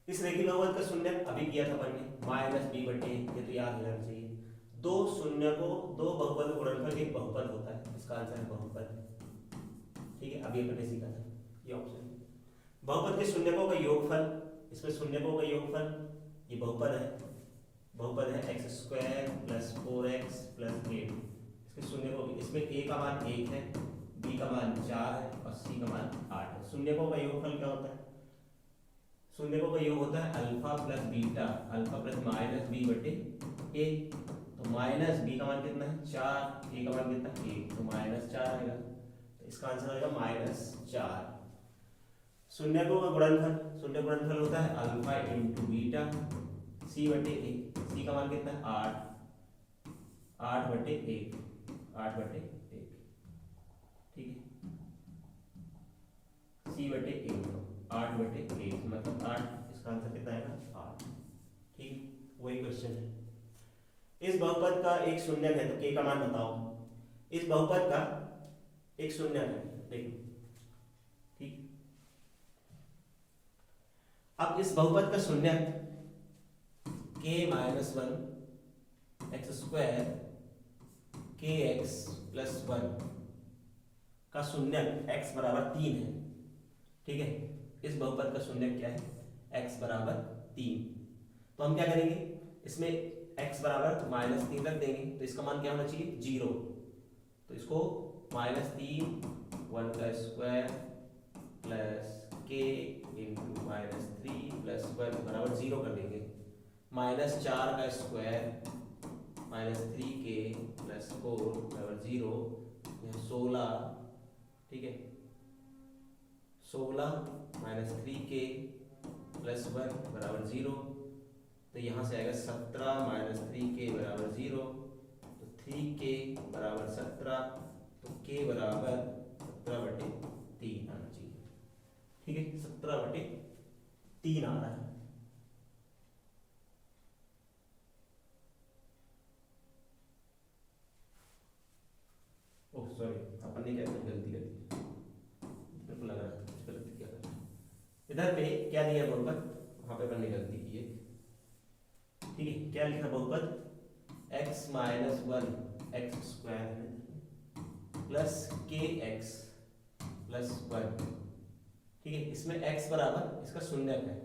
इस रेखी बहुपद का शून्य अभी किया था अपन ने -b/, ये तो याद रहना चाहिए। दो शून्य को दो बहुपद का गुणनफल एक बहुपद होता है, इसका आंसर है बहुपद, ठीक है। अभी अपन ने सीखा था ये ऑप्शन। बहुपद के शून्यकों का योगफल, इसमें शून्यकों का योगफल, ये बहुपद है x² + 4x + 8, इसके शून्यकों, इसमें a का मान 1 है, b का मान 4 है और c का मान 8 है। शून्यकों का योगफल क्या होता है? शून्यकों का योग होता है alpha plus beta, alpha plus -b/a, तो -b का मान कितना है? 4, a का मान कितना है? 1, तो -4 आएगा, तो इसका आंसर आएगा -4। शून्य को गुणनफल, शून्य गुणनफल होता है अल्फा इंटू बीटा सी बटे ए। सी का मान कितना है 8, 8/1, 8/1, ठीक है। सी बटे ए 8/1 मतलब 8, इसका आंसर कितना आएगा 8, ठीक। वही क्वेश्चन है। इस बहुपद का एक शून्यक है तो के का मान बताओ। इस बहुपद का एक शून्यक है, देखो, ठीक। अब इस बहुपद का शून्यक k - 1 x square kx plus 1 का शून्यक x बराबर 3 है, ठीक है। इस बहुपद का शून्यक क्या है x बराबर 3। तो हम क्या करेंगे, इसमें x बराबर -3 रख देंगे तो इसका मान क्या होना चाहिए 0। तो इसको -3 1 का square plus k into -3 plus 1 बराबर 0 कर देंगे। -4 का स्क्वायर -3k प्लस 4 बराबर 0, 16, ठीक है। 16 -3k प्लस 1 बराबर 0, तो यहाँ से आएगा 17 -3k बराबर 0, तो 3k बराबर 17, तो k बराबर 17/3 आना चाहिए, ठीक है। 17/3 आ रहा है। ओह सॉरी, अपन ने क्या गलती कर दी, मेरे को लग रहा था कुछ गलती क्या कर। इधर पे क्या दिया बहुपद, वहां पे अपन ने गलती की है, ठीक है। क्या लिखा बहुपद x - 1 x square plus kx plus 1, ठीक है। इसमें x बराबर इसका शून्यक है,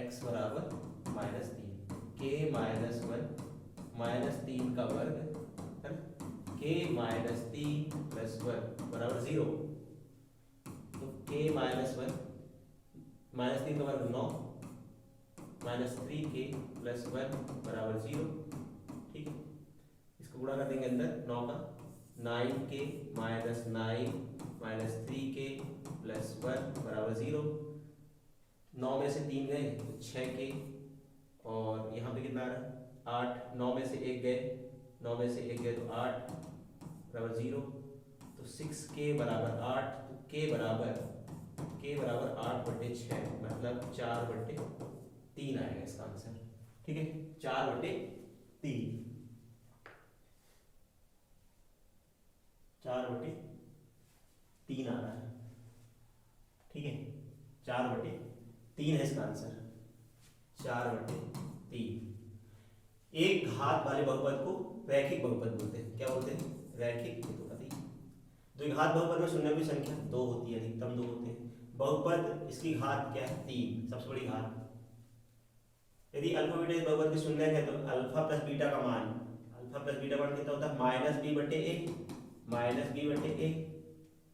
x बराबर -3, k - 1 -3 का वर्ग है ना, k - 3 प्लस 1 बराबर 0, तो k - 1 -3 का वर्ग 9 -3k प्लस 1 बराबर 0, ठीक है। इसको गुणा कर देंगे अंदर 9 का, 9k -9 -3k प्लस 1 बराबर 0। 9 में से 3 गए तो 6k, और यहाँ पे कितना आ रहा है 8, 9 में से 1 गए, 9 में से 1 गए तो 8 बराबर 0, तो 6k बराबर 8, तो k बराबर 8/6 मतलब 4/3 आएगा इसका आंसर, ठीक है। 4/3, 4/3 आ रहा है, ठीक है। 4/3 है इसका आंसर, 4/3। एक घात वाले बहुपद को रैखिक बहुपद बोलते हैं। क्या बोलते हैं, रैखिक। तो द्विघात बहुपद में शून्य की संख्या 2 होती है, अधिकतम 2 होते हैं। बहुपद इसकी घात क्या है 3, सबसे बड़ी घात। यदि अल्फा बीटा इस बहुपद के शून्य है तो अल्फा प्लस बीटा का मान कितना होता है -b/a,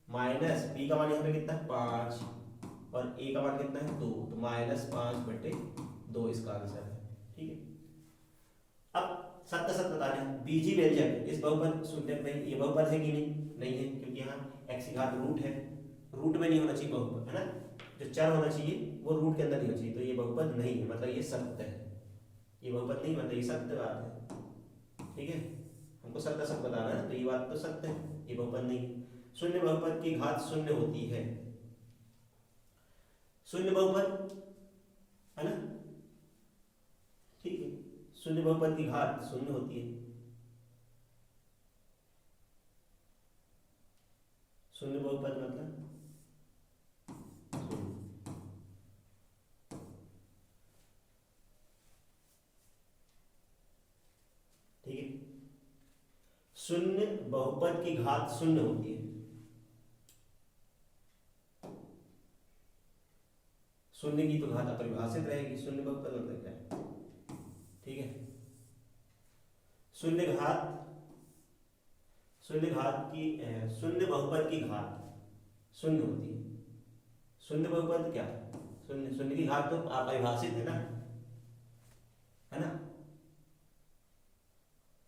माइनस b का मान यहाँ पे कितना है 5, और a का मान कितना है 2, तो -5/2 इसका आंसर है, ठीक है। अब सत्य सत्य बताना है, बीजी व्यंजक इस बहुपद शून्य नहीं, ये बहुपद है कि नहीं है, क्योंकि यहाँ x की घात रूट है, रूट में नहीं होना चाहिए बहुपद, है ना। जो चर होना चाहिए वो रूट के अंदर नहीं होना चाहिए, तो ये बहुपद नहीं है, मतलब ये सत्य है। ये बहुपद नहीं मतलब ये सत्य बात है, ठीक है। हमको सत्य सत्य बताना है, तो ये बात तो सत्य है, ये बहुपद नहीं है। शून्य बहुपद की घात शून्य होती है, शून्य बहुपद, है ना, ठीक है। शून्य बहुपद की घात शून्य होती है, शून्य बहुपद मतलब ठीक है। शून्य बहुपद की घात शून्य होती है, शून्य की तो घात अपरिभाषित रहेगी। शून्य बहुपद मतलब क्या है, ठीक है। शून्य बहुपद की घात शून्य होती है। शून्य बहुपद क्या, शून्य की घात तो अपरिभाषित है ना,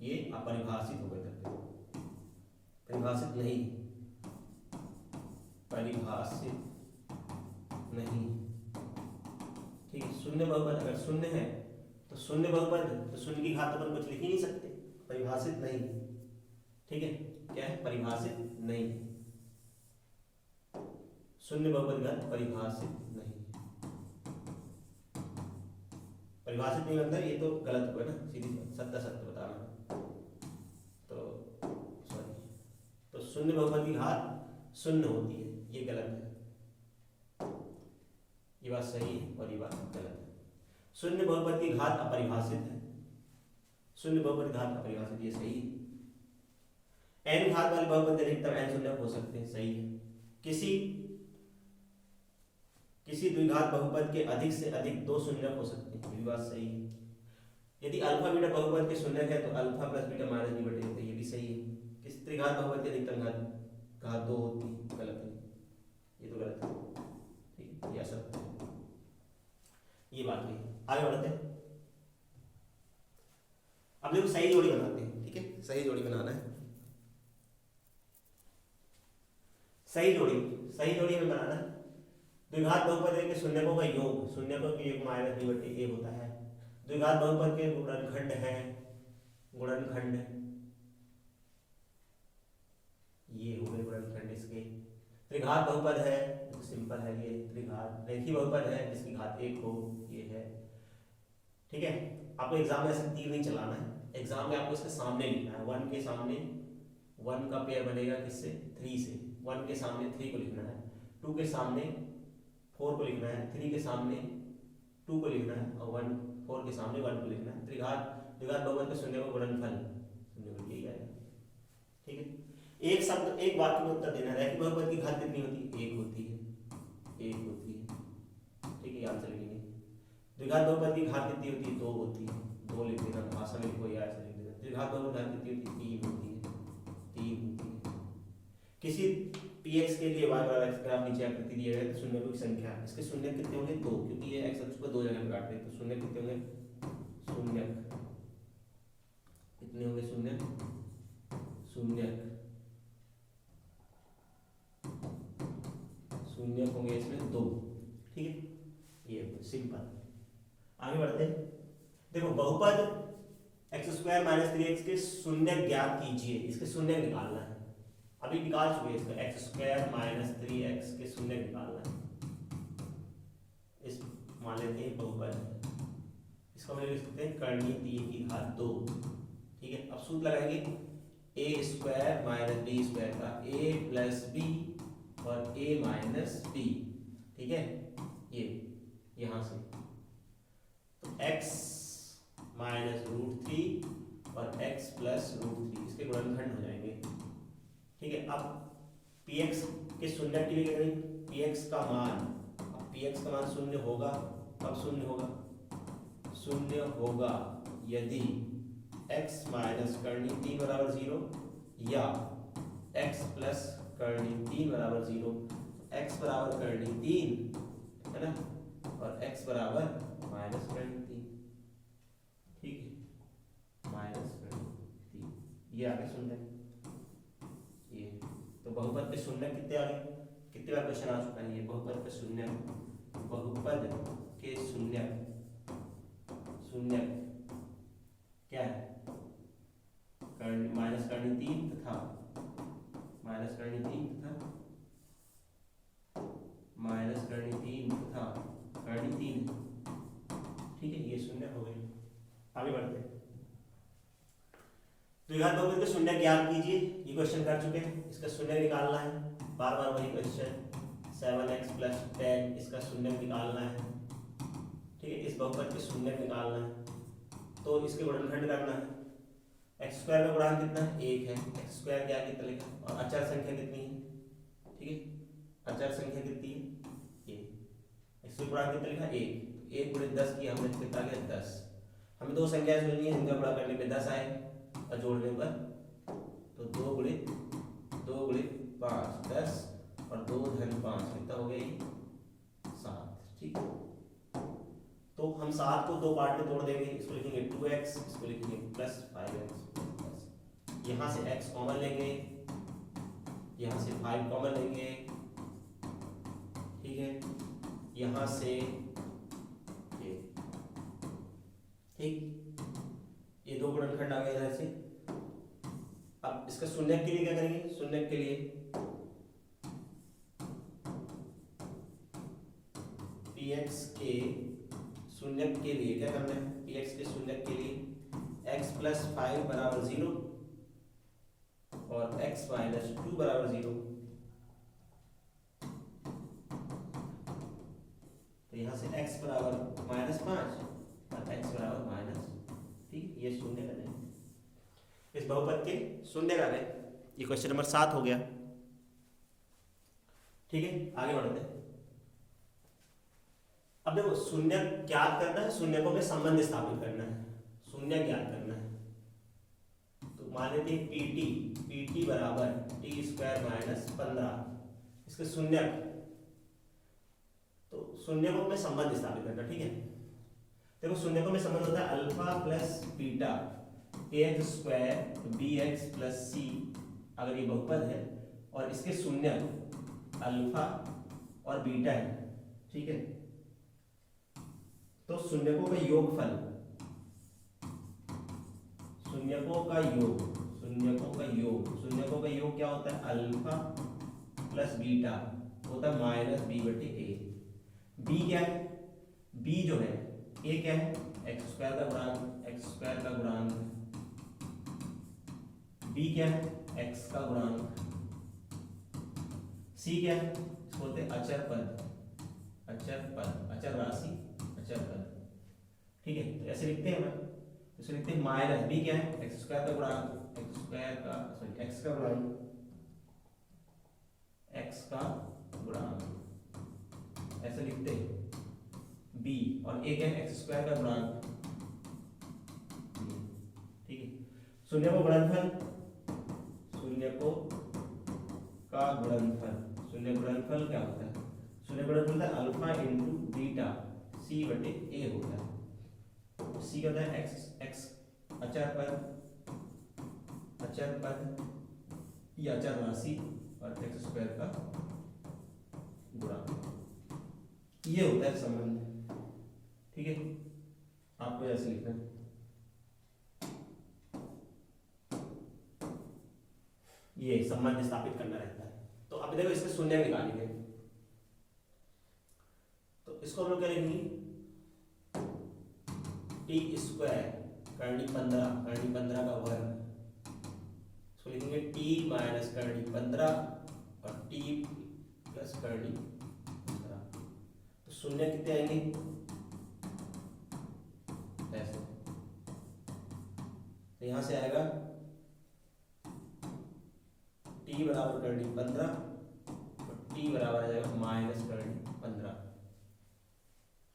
ये अपरिभाषित हो गए, परिभाषित नहीं, परिभाषित नहीं। ठीक है, शून्य बहुपद अगर शून्य है तो शून्य बहुपद, तो शून्य की घात अपन कुछ लिख ही नहीं सकते, परिभाषित नहीं। ठीक है, क्या है, परिभाषित नहीं, शून्य बहुपद घात परिभाषित नहीं। परिभाषित नहीं मतलब ये तो गलत हुआ ना, सीधी सत्य सत्य बताना। तो सॉरी, तो शून्य बहुपद की घात शून्य होती है, ये गलत है, ये बात सही है और ये बात गलत है। शून्य बहुपद की घात अपरिभाषित है, शून्य बहुपद की घात अपरिभाषित, ये सही है। n घात वाले बहुपद अधिकतम n शून्य हो सकते हैं, सही है। किसी द्विघात बहुपद के अधिक से अधिक दो शून्य हो सकते हैं, ये बात सही है। यदि अल्फा बीटा बहुपद के शून्य है तो alpha plus beta minus b बटे होते हैं, ये भी सही है। किसी त्रिघात बहुपद के अधिकतम घात दो होती है, गलत है, ये तो गलत है। ठीक है, ये असत्य है, ये बात नहीं। आगे बढ़ते हैं, अब देखो सही जोड़ी बनाते हैं। ठीक है, सही जोड़ी बनाना है, सही जोड़ी में बनाना है। द्विघात बहुपद के शून्यकों का योग, शून्यकों के योग माइनस बी बटे ए होता है। द्विघात बहुपद के गुणनखंड है, गुणनखंड ये हो गए गुणनखंड इसके। त्रिघात बहुपद है, तो सिंपल है ये त्रिघात। रेखीय बहुपद है जिसकी घात एक हो, ये है। ठीक है, आपको एग्जाम में ऐसे तीर नहीं चलाना है, एग्जाम में आपको इसके सामने लिखना है। 1 के सामने 1 का पेयर बनेगा किससे, 3 से। 1 के सामने 3 को लिखना है, 2 के सामने 4 को लिखना है, 3 के सामने 2 को लिखना है और 4 के सामने 1 को लिखना है। द्विघात बहुपद के शून्य को गुणनफल, शून्य को यही आएगा। ठीक है, एक शब्द एक वाक्य में उत्तर देना है। रैखिक बहुपद की घात कितनी होती है, एक होती है, एक होती है। ठीक है, आंसर लिखेंगे। द्विघात बहुपद की घात कितनी होती है, 2 होती है, 2 लिख देना, भाषा में लिखो या ऐसे लिख देना। द्विघात बहुपद घात कितनी होती है, 3 होती है, 3 होती है। किसी px के लिए y बराबर x ग्राफ नीचे आकृति दिया गया है, तो शून्यकों की संख्या, इसके शून्य कितने होंगे, 2, क्योंकि ये x अक्ष को 2 जगह पे काटते हैं, तो शून्य कितने होंगे, शून्य कितने होंगे, शून्य होंगे इसमें 2। ठीक है, ये सिंपल। आगे बढ़ते हैं, देखो बहुपद x² - 3x के शून्य ज्ञात कीजिए, इसके शून्य निकालना है। अभी निकाल चुके हैं इसका, x² - 3x के शून्य निकालना है। इस मान लेते हैं बहुपद, इसको हम लिख सकते हैं करणीय 3 की घात 2। ठीक है, अब सूत्र लगाएंगे a² - b² का, a प्लस बी और a माइनस बी। ठीक है, ये यहां से तो x माइनस √3 और x प्लस √3 इसके गुणनखंड हो जाएंगे। ठीक है, अब px के शून्य के लिए करें, px का मान, अब px का मान शून्य होगा, कब शून्य होगा, शून्य होगा यदि x माइनस करणीय 3 बराबर 0 या x प्लस करणीय 3 बराबर 0। x बराबर करणीय 3 है ना, और x बराबर माइनस करणीय 3। ठीक है, माइनस करणीय 3, ये आगे शून्य, ये तो बहुपद के शून्य कितने आ गए, कितने बार क्वेश्चन आ चुका है ये, बहुपद के शून्य, बहुपद के शून्य क्या है, माइनस करणीय 3 तथा माइनस करणीय 3 तथा माइनस करणीय 3 तथा करणीय 3। ठीक है, ये शून्य हो गए। आगे बढ़ते हैं, द्विघात बहुपद के शून्य ज्ञात कीजिए, ये क्वेश्चन कर चुके हैं, इसका शून्य निकालना है, बार बार वही क्वेश्चन। 7x + 10 इसका शून्य निकालना है। ठीक है, इस बहुपद के शून्य निकालना है, तो इसके गुणनखंड करना है। x² का गुणांक कितना है, 1 है, x² क्या कितना लिखा, और अचर संख्या कितनी है। ठीक है, अचर संख्या कितनी है, ये x का गुणांक कितना लिखा, 1। 1 गुणे 10 की हमने कितना लिया, 10। हमें दो संख्याएं मिलनी है, इनका गुणा करने पे 10 आए और जोड़ने पर तो 2 गुणे 5 10 और 2 धन 5 कितना हो गया, 7। ठीक है, तो हम 7 को 2 पार्ट में तोड़ देंगे, इसको लिखेंगे 2x, इसको लिखेंगे प्लस 5x। यहाँ से x कॉमन लेंगे, यहाँ से 5 कॉमन लेंगे। ठीक है, यहां से ये, ठीक, ये दो गुणनखंड आ गए इधर से। अब इसका शून्यक के लिए क्या करेंगे? शून्यक के लिए px के शून्यक के लिए क्या करना है? px के शून्यक के लिए x प्लस 5 बराबर 0 और x माइनस 2 बराबर 0। तो यहां से x बराबर माइनस 5 और x बराबर माइनस, ठीक, ये शून्य कर देंगे। इस बहुपद के शून्य आ गए। ये क्वेश्चन नंबर 7 हो गया। ठीक है, आगे बढ़ते हैं। अब देखो शून्य ज्ञात करना है, शून्यकों में संबंध स्थापित करना है, शून्य ज्ञात करना है। तो मान लेते हैं पीटी बराबर टी स्क्वायर माइनस 15, इसके शून्यक। तो शून्यकों में संबंध स्थापित करना, ठीक है। देखो शून्यकों में संबंध होता है alpha plus beta x square b x plus c, अगर ये बहुपद है और इसके शून्यक अल्फा और बीटा है, ठीक है। तो शून्यकों का योगफल, शून्यकों का योग, शून्यकों का योग, शून्यकों का योग क्या होता है? अल्फा प्लस बीटा होता है माइनस बी बटे ए। बी क्या है? बी जो है, ए क्या है? एक्स स्क्वायर का गुणांक, एक्स स्क्वायर का गुणांक। बी क्या है? एक्स का गुणांक। सी क्या है? इसको बोलते हैं अचर पद, अचर पद, अचर राशि, अचर पद, ठीक है। तो ऐसे लिखते हैं हम, इसे लिखते हैं माइनस बी क्या है? एक्स स्क्वायर का गुणांक, एक्स स्क्वायर का सॉरी एक्स का गुणांक, एक्स का गुणांक, ऐसे लिखते हैं बी, और ए क्या है? एक्स स्क्वायर का गुणांक, ठीक है। शून्य को गुणनफल, शून्य को का गुणनफल, शून्य गुणनफल क्या होता है? शून्य गुणनफल होता है अल्फा इंटू बीटा सी बटे ए होता है। सी क्या होता है? एक्स अचर पद, अचर पद या अचर राशि, और एक्स स्क्वायर का गुणा, ये होता है संबंध, ठीक है। आपको ऐसे लिखना है, ये संबंध स्थापित करना रहता है। तो अब देखो इसके शून्य निकालेंगे, तो इसको हम लोग क्या लिखेंगे? टी स्क्वायर करनी 15, करनी 15 का वर्ग, इसको लिखेंगे टी माइनस करनी 15 और टी प्लस करनी 15। तो शून्य कितने आएंगे? ऐसे, तो यहां से आएगा टी बराबर करनी 15 और टी बराबर आ जाएगा माइनस करनी 15,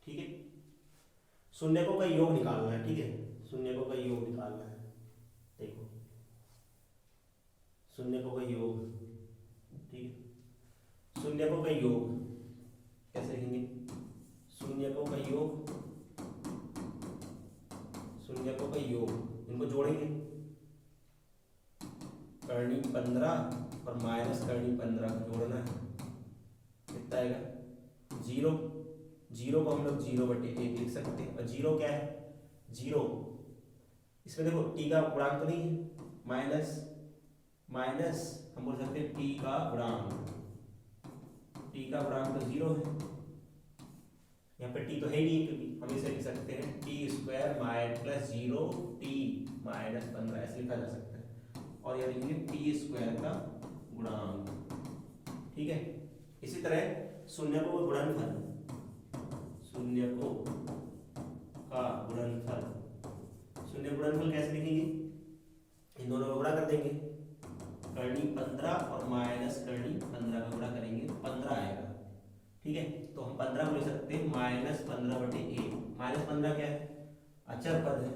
ठीक है। शून्यकों का योग निकालना है, ठीक है, शून्यकों का योग निकालना है। देखो शून्यकों का योग, ठीक है। शून्यकों का योग कैसे लिखेंगे? शून्यकों का योग, शून्यकों का योग, इनको जोड़ेंगे, करनी 15 और माइनस करनी 15 जोड़ना है, कितना आएगा? 0, 0 को हम लोग 0 बटे 1 लिख सकते हैं। और 0 क्या है? 0, इसमें देखो टी का गुणांक तो नहीं है, माइनस माइनस हम बोल सकते हैं टी का गुणांक, टी का गुणांक तो 0 है, यहाँ पे टी तो है ही नहीं, क्योंकि हम इसे लिख सकते हैं T square minus plus 0 T minus 15, ऐसे लिखा जा सकता है। और यह लिखेंगे टी स्क्वायर का गुणांक, ठीक है। इसी तरह शून्यकों का गुणनफल, शून्यकों का गुणनफल, शून्य गुणनफल कैसे लिखेंगे? इन दोनों का गुणा कर देंगे, करनी 15 और माइनस करनी 15 का गुणा करेंगे, 15 आएगा, ठीक है। तो हम 15 को लिख सकते हैं माइनस 15 बटे ए। माइनस 15 क्या है? अचर पद है,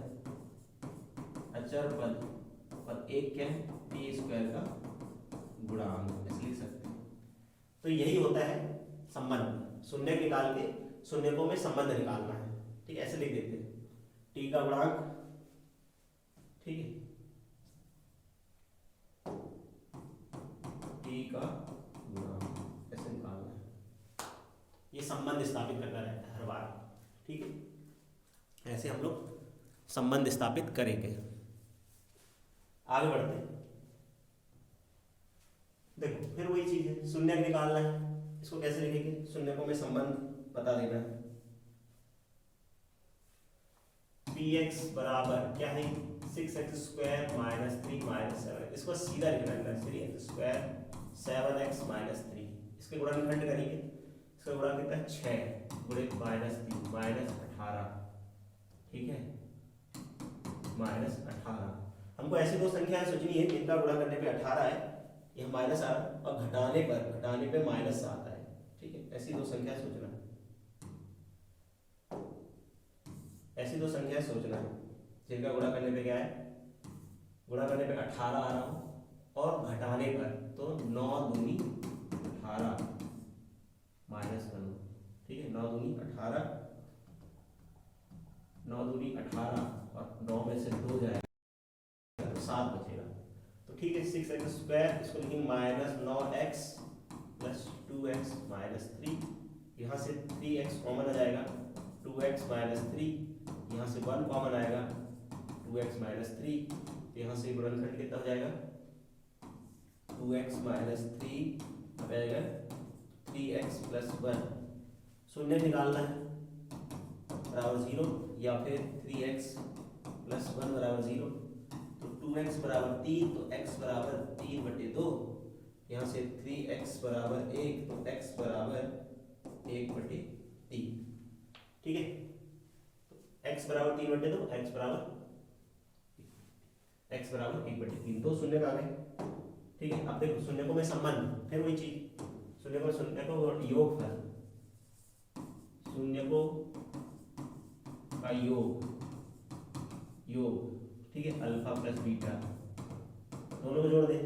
अचर पद, और एक क्या है? टी स्क्वायर का गुणांक, ऐसे लिख सकते हैं। तो यही होता है संबंध, शून्य निकाल के शून्यकों में संबंध निकालना है, ठीक है। ऐसे लिख देते हैं टी का गुणांक, ठीक है, टी का गुणांक ऐसे निकालना है। ये संबंध स्थापित करना रहता है हर बार। ठीक है, ऐसे हम लोग संबंध स्थापित करेंगे। आगे बढ़ते हैं। देखो फिर वही चीज है, शून्य निकालना है। इसको कैसे लिखेंगे? शून्य को मैं संबंध बता देना है। px बराबर क्या है? 6x square minus 3 minus 7। इसको सीधा लिखना है, 3x स्क्वायर 7x माइनस 3। इसके गुणनखंड करेंगे। इसका गुणा कितना है? 6 गुणित माइनस 3 माइनस 18। ठीक है, माइनस 18। हमको ऐसी दो संख्याएं सोचनी है जिनका गुणा करने पे 18 है, यह माइनस आ रहा है, और घटाने पे माइनस 7 है। ठीक है, ऐसी दो संख्या सोचना है, ऐसी दो संख्या सोचना है जिनका गुणा करने पे क्या है? गुणा करने पे 18 आ रहा हो और घटाने पर तो 9 दूनी 18 माइनस 1। ठीक है, 9 दूनी 18, 9 दूनी 18 और 9 में से 2 जाएगा तो 7 बचेगा। तो ठीक है, 6x स्क्वायर, इसको लिखेंगे minus 9x plus 2x minus 3। यहाँ से 3x कॉमन आ जाएगा, 2x माइनस 3। यहाँ से 1 कॉमन आएगा, 2x माइनस 3। यहाँ से गुणनखंड कितना हो जाएगा? 2x माइनस 3 आ जाएगा 3x प्लस 1। शून्य निकालना है बराबर 0, या फिर 3x प्लस 1 बराबर 0। तो 2x बराबर 3, तो x बराबर 3/2। यहाँ से 3x बराबर 1, तो x बराबर 1/3। ठीक है, x बराबर 3/2, x बराबर 1/3। दो शून्य का आ गए। ठीक है, अब देखो शून्य को मैं संबंध, फिर वही चीज, शून्य को योगफल, शून्य को का योग, ठीक है, अल्फा प्लस बीटा, दोनों को जोड़ दे।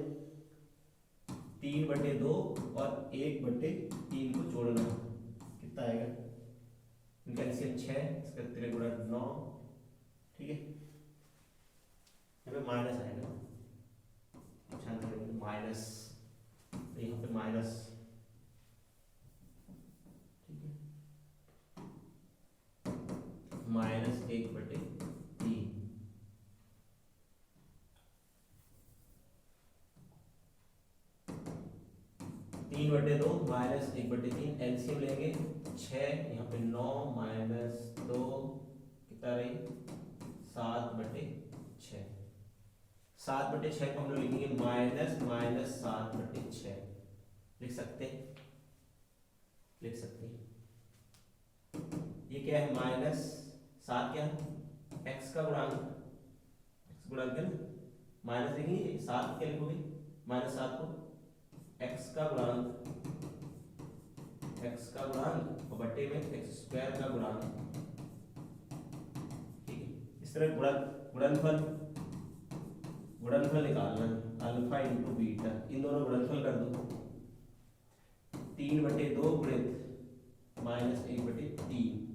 3/2 और 1/3 को जोड़ना, कितना आएगा? इनका एलसीएम 6, इसका 3 गुणा 9। ठीक है, यहाँ पे माइनस आएगा, माइनस, तो यहाँ पे माइनस। ठीक है, माइनस 1/3। 3/2 माइनस 1/3, एलसीएम लेंगे 6, यहाँ पे 9 माइनस 2 कितना रही? 7/6। 7/6 को हम लोग लिखेंगे माइनस माइनस 7/6। लिख सकते हैं, लिख सकते हैं। ये क्या है? माइनस 7 क्या है? x का गुणांक, x गुणांक है ना, माइनस लिखेंगे 7 क्या लिखोगे? माइनस 7 को x का गुणांक, और बट्टे में x स्क्वायर का गुणांक। ठीक है, इस तरह गुणनफल निकालना, अल्फा इंटू बीटा, इन दोनों गुणनफल कर दो। 3/2 गुणित माइनस 1/3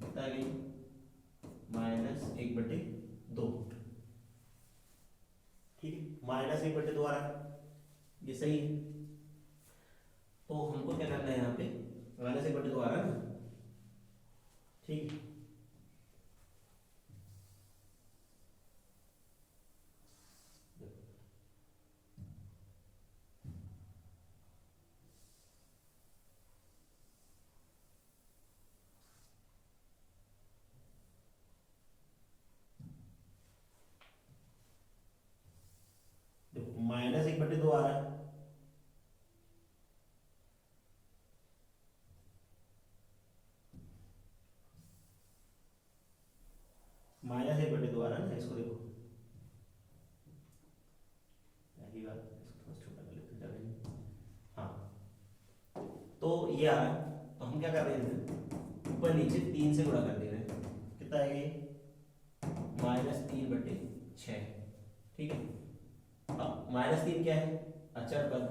कितना आ गई? माइनस 1/2। ठीक है, माइनस 1/2 आ रहा है, ये सही है। तो हमको क्या करना है? यहाँ पे माइनस 1/2 आ रहा है ना। ठीक है, माइनस 1/2 आ रहा है। माइनस 1/2 आ रहा है ना, इसको देखो, पहली बार इसको थोड़ा छोटा कर लेते हैं। हाँ, तो ये आ रहा है, तो हम क्या कर रहे हैं? ऊपर नीचे 3 से गुणा कर दे रहे हैं। कितना आएगा ये? माइनस 3/6। ठीक है, अब माइनस 3 क्या है? अचर पद,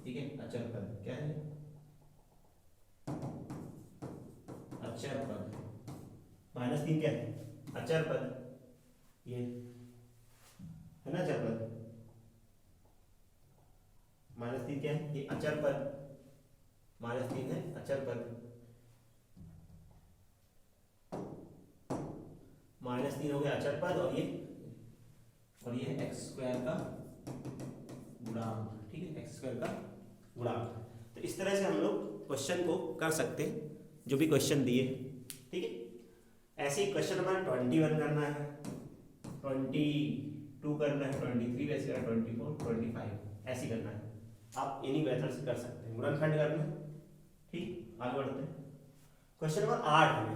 ठीक है, अचर पद क्या है? अचर पद। -3 क्या है? अचर पद, ये है ना अचर पद। -3 क्या है? ये अचर पद, -3 है अचर पद, -3 हो गया अचर पद, और ये है एक्स स्क्वायर का गुणांक, ठीक है, एक्स स्क्वायर का गुणांक। तो इस तरह से हम लोग क्वेश्चन को कर सकते हैं, जो भी क्वेश्चन दिए, ठीक है। ऐसे ही क्वेश्चन नंबर 21 करना है, 22 करना है, 23 वैसे करना है, 24, 25 ऐसे करना है। आप इन्हीं मेथड से कर सकते हैं, गुणनखंड करना है, ठीक। आगे बढ़ते हैं। क्वेश्चन नंबर 8 में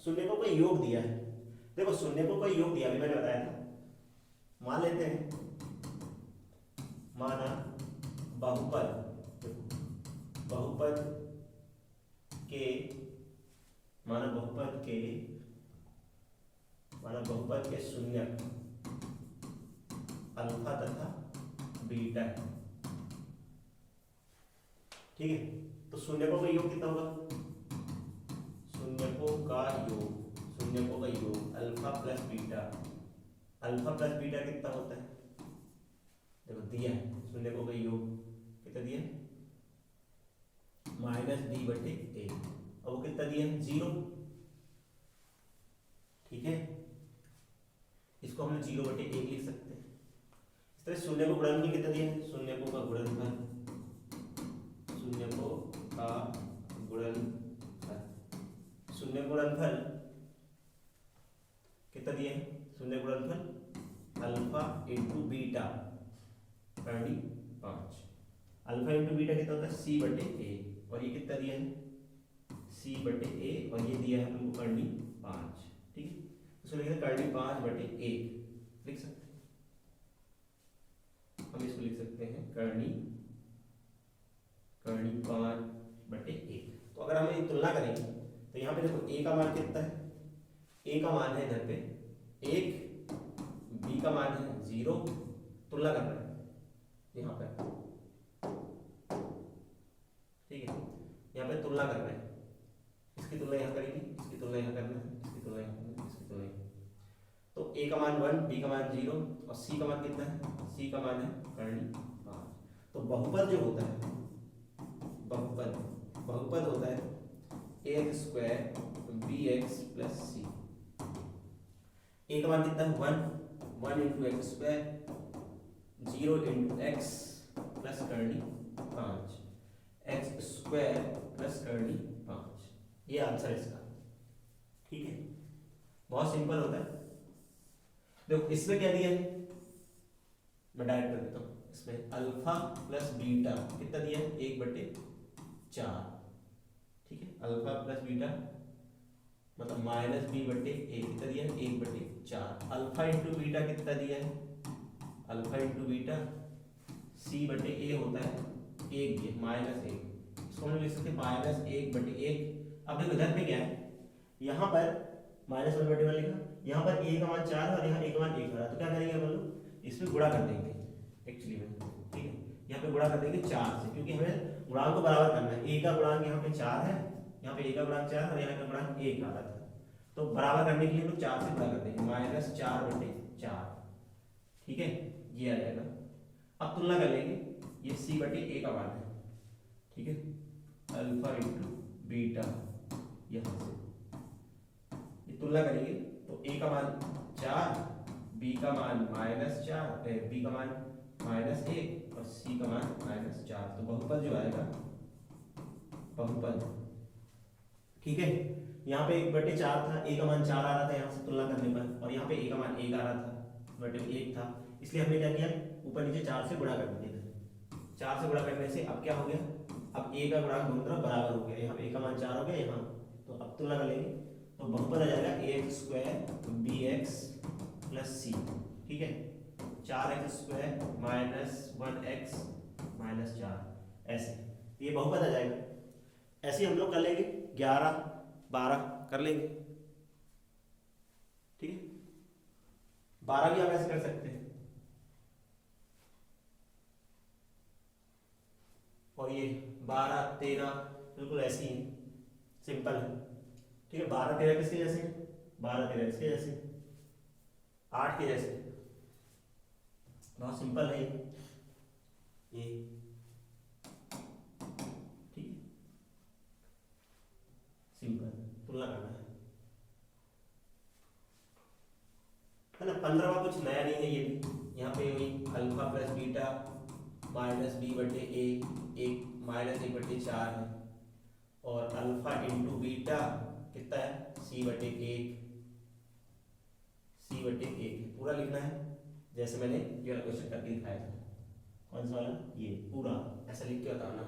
शून्य को कोई योग दिया है। देखो शून्य को कोई योग दिया, अभी मैंने बताया था। मान लेते हैं, माना बहुपद, बहुपद के माना बहुपद के शून्यक अल्फा तथा बीटा, ठीक है। तो शून्यकों का योग कितना होगा, शून्यकों का योग alpha plus beta, alpha plus beta कितना होता है, देखो दिया है शून्यकों का योग कितना दिया है, -b/a, और वो कितना दिया है 0, ठीक है। इसको हमने 0/1 लिख सकते हैं। इस तरह शून्य को गुणनफल कितना दिया है, शून्यकों का गुणनफल कितना दिया है, शून्य गुणनफल अल्फा इंटू बीटा करनी 5, अल्फा इंटू बीटा कितना होता है c/a, और ये कितना दिया है c/a, और ये दिया है हम लोग करनी 5, ठीक है। इसको लिखते हैं करनी 5/1 लिख सकते हैं, हम इसको लिख सकते हैं करनी 5/1। तो अगर हम ये तुलना करेंगे तो यहाँ पे देखो a का मान कितना है, a का मान है इधर पे 1, b का मान है 0, तुलना करना है यहाँ पर, ठीक है। यहाँ पे तुलना करना है, इसकी तुलना यहाँ करेंगे, इसकी तुलना यहाँ करना है, इसकी तुलना यहाँ करना है, इसकी तुलना यहाँ। तो a का मान 1, b का मान 0, और c का मान कितना है, c का मान है करनी 5। तो बहुपद जो होता है, बहुपद होता है a² bx plus c। a का मान कितना है 1 into x square, 0 into x plus करनी 5, x स्क्वायर प्लस करनी 5, ये आंसर इसका, ठीक है। बहुत सिंपल होता है। देखो इसमें क्या दिया है, मैं डायरेक्ट कर देता हूँ। इसमें अल्फा प्लस बीटा कितना दिया है 1/4, ठीक है। अल्फा प्लस बीटा मतलब -b/a कितना दिया है 1/4। अल्फा इंटू बीटा कितना दिया है, अल्फा इंटू बीटा c/a होता है 1 दिया, -1, इसको हम लिख सकते हैं -1/1। अब देखो इधर पे क्या है, यहाँ पर -1/1 लिखा, यहाँ पर a का मान 4 है और यहाँ a का मान 1 आ रहा है, तो क्या करेंगे हम लोग, इसमें गुणा कर देंगे एक्चुअली में, ठीक है। यहाँ पे गुणा कर देंगे 4 से, क्योंकि हमें गुणांक को बराबर करना है। a का गुणांक यहाँ पे 4 है, यहाँ पे a का गुणांक 4 और यहाँ का गुणांक 1 आ रहा था, तो बराबर करने के लिए हम लोग 4 से गुणा कर देंगे, -4/4, ठीक है, ये आ जाएगा। अब तुलना कर लेंगे, ये c/a का मान है, ठीक है, अल्फा इंटू बीटा, यहाँ से ये तुलना करेंगे तो a का मान 4, b का मान -4, b का मान -1 और c का मान -4, तो बहुपद जो आएगा, बहुपद, ठीक है। यहाँ पे 1/4 था, a का मान 4 आ रहा था यहाँ से तुलना करने पर, और यहाँ पे a का मान 1 आ रहा था, 1 था, इसलिए हमने क्या किया, ऊपर नीचे 4 से गुणा कर दिया। 4 से गुणा करने से अब क्या हो गया, अब a का गुणांक दोनों तरफ बराबर हो गया, यहाँ पे a का मान 4 हो गया यहाँ, तो अब तुलना कर लेंगे तो बहुपद आ जाएगा ax² bx प्लस c, ठीक है, 4x² -1x -4, ऐसे ये बहुपद आ जाएगा। ऐसे हम लोग कर लेंगे 11 12 कर लेंगे, ठीक है। 12 भी आप ऐसे कर सकते हैं, और ये 12 13 बिल्कुल ऐसे ही सिंपल है, ठीक है। 12 13 किसके जैसे, 12 13 इसके जैसे, 8 के जैसे, बहुत सिंपल है ये, ठीक है। सिंपल तुलना करना है ना। 15वां कुछ नया नहीं है ये भी। यहाँ पे वही alpha plus beta minus b बटे ए, एक माइनस 1/4 है, और अल्फा इंटू बीटा कितना है, सी बटे एक है। पूरा लिखना है जैसे मैंने ये वाला क्वेश्चन करके दिखाया था। कौन सा वाला, ये पूरा ऐसा लिख के बताना,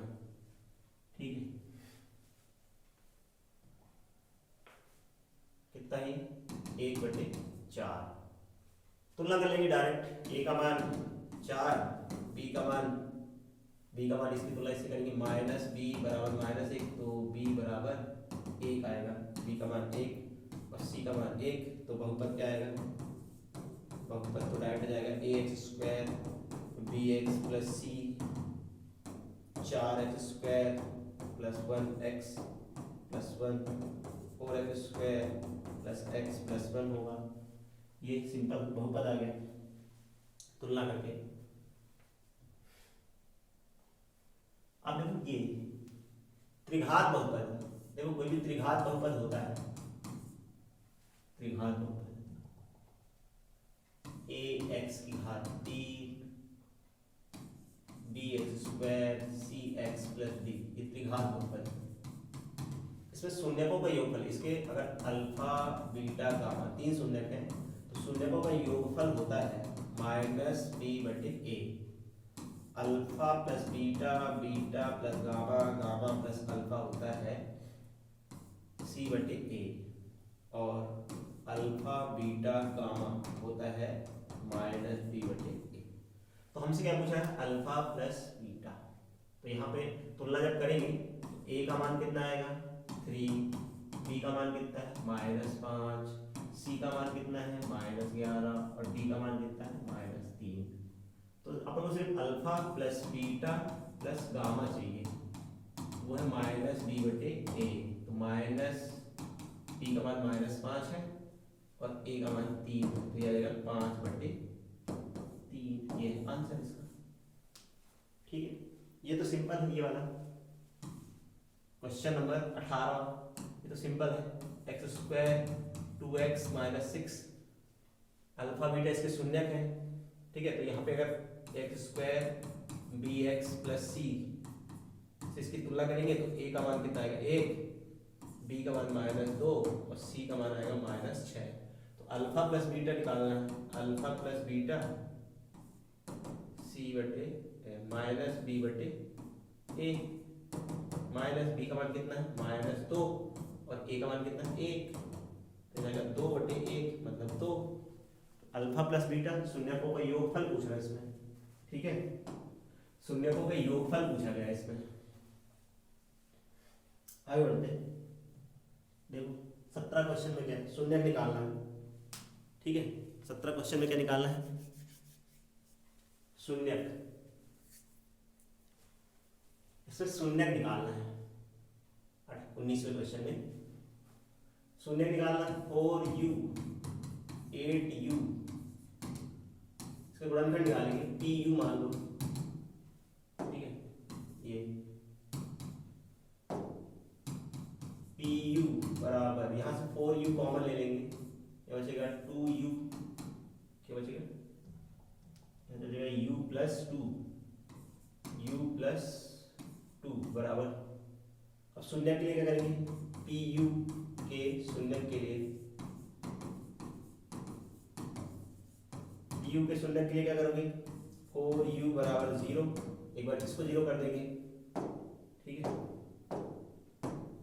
ठीक है। कितना है, 1/4। तुलना कर लेंगे डायरेक्ट। ए का मान 4, बी का मान इसकी तुलना इससे करेंगे, माइनस बी बराबर -1, तो बी बराबर 1 आएगा। बी का मान 1 और सी का मान 1, तो बहुपद क्या आएगा, बहुपद तो डायरेक्ट जाएगा ax² bx प्लस सी 4x² plus 1x plus 1 4x² plus x plus 1 होगा। ये सिंपल बहुपद आ गया तुलना करके। अब देखो ये त्रिघात बहुपद, देखो कोई भी त्रिघात बहुपद होता है, त्रिघात बहुपद ax की घात 3 bx² cx प्लस d, ये त्रिघात बहुपद। इसमें शून्यकों का योगफल, इसके अगर अल्फा बीटा गामा 3 शून्यक हैं तो शून्यकों का योगफल होता है -b/a। Alpha plus beta, beta plus gamma, gamma plus alpha होता है c/a, और अल्फा बीटा गामा होता है -b/a। तो हमसे क्या पूछा है, अल्फा प्लस बीटा। तो यहाँ पे तुलना जब करेंगे तो a का मान कितना आएगा 3, b का मान कितना है -5, c का मान कितना है -11 और d का मान कितना है -3। तो अपन को सिर्फ alpha plus beta plus gamma चाहिए, वो है -b/a। तो b का मान -5 है और a का मान 3 है, तो ये आएगा 5/3। ये आंसर इसका, ठीक है। ये तो सिंपल है, ये वाला क्वेश्चन नंबर 18, ये तो सिंपल है। x² 2x - 6, अल्फा बीटा इसके शून्यक है, ठीक है। तो यहाँ पे अगर x² bx प्लस c से इसकी तुलना करेंगे तो a का मान कितना आएगा 1, b का मान -2 और c का मान आएगा -6। तो अल्फा प्लस बीटा निकालना है, अल्फा प्लस बीटा c बटे -b/a, -b का मान कितना है -2 और a का मान कितना है 1, तो जाएगा 2/1 मतलब 2। अल्फा प्लस बीटा शून्यकों का योगफल पूछ रहा है इसमें, ठीक है। शून्यकों का योगफल पूछा गया है इसमें। आगे बढ़ते हैं, देखो 17 क्वेश्चन में क्या है, शून्यक निकालना है, ठीक है। 17 क्वेश्चन में क्या निकालना है, शून्यक। इसमें शून्यक निकालना है। 19वें क्वेश्चन में शून्यक निकालना है। 4u 8u, इसका गुणनखंड निकालेंगे, pu मान लो, ठीक है। ये pu बराबर, यहाँ से 4u कॉमन ले लेंगे, क्या बचेगा 2u, क्या बचेगा, u प्लस 2 बराबर। अब शून्य के लिए क्या करेंगे, पी यू के शून्य के लिए, पी के शून्य के लिए क्या करोगे, 4u बराबर 0, एक बार इसको 0 कर देंगे, ठीक है।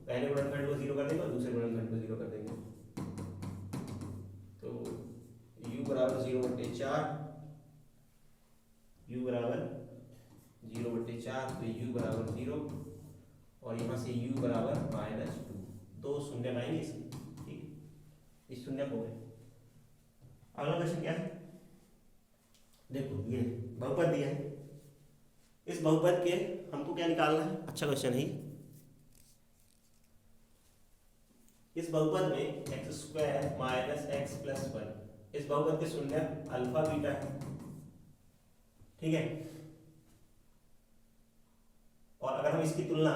पहले गुणनखंड को 0 कर देंगे और दूसरे गुणनखंड को 0 कर देंगे, तो u बराबर 0/4, u बराबर 0/4, तो u बराबर 0 और यहाँ से u बराबर -2, 2 शून्य आएंगे इसमें, ठीक है। इस शून्य को अगला क्वेश्चन क्या है, देखो ये बहुपद दिया है, इस बहुपद के हमको क्या निकालना है, अच्छा क्वेश्चन है। इस बहुपद में x² - x + 1, इस बहुपद के शून्य अल्फा बीटा है, ठीक है। और अगर हम इसकी तुलना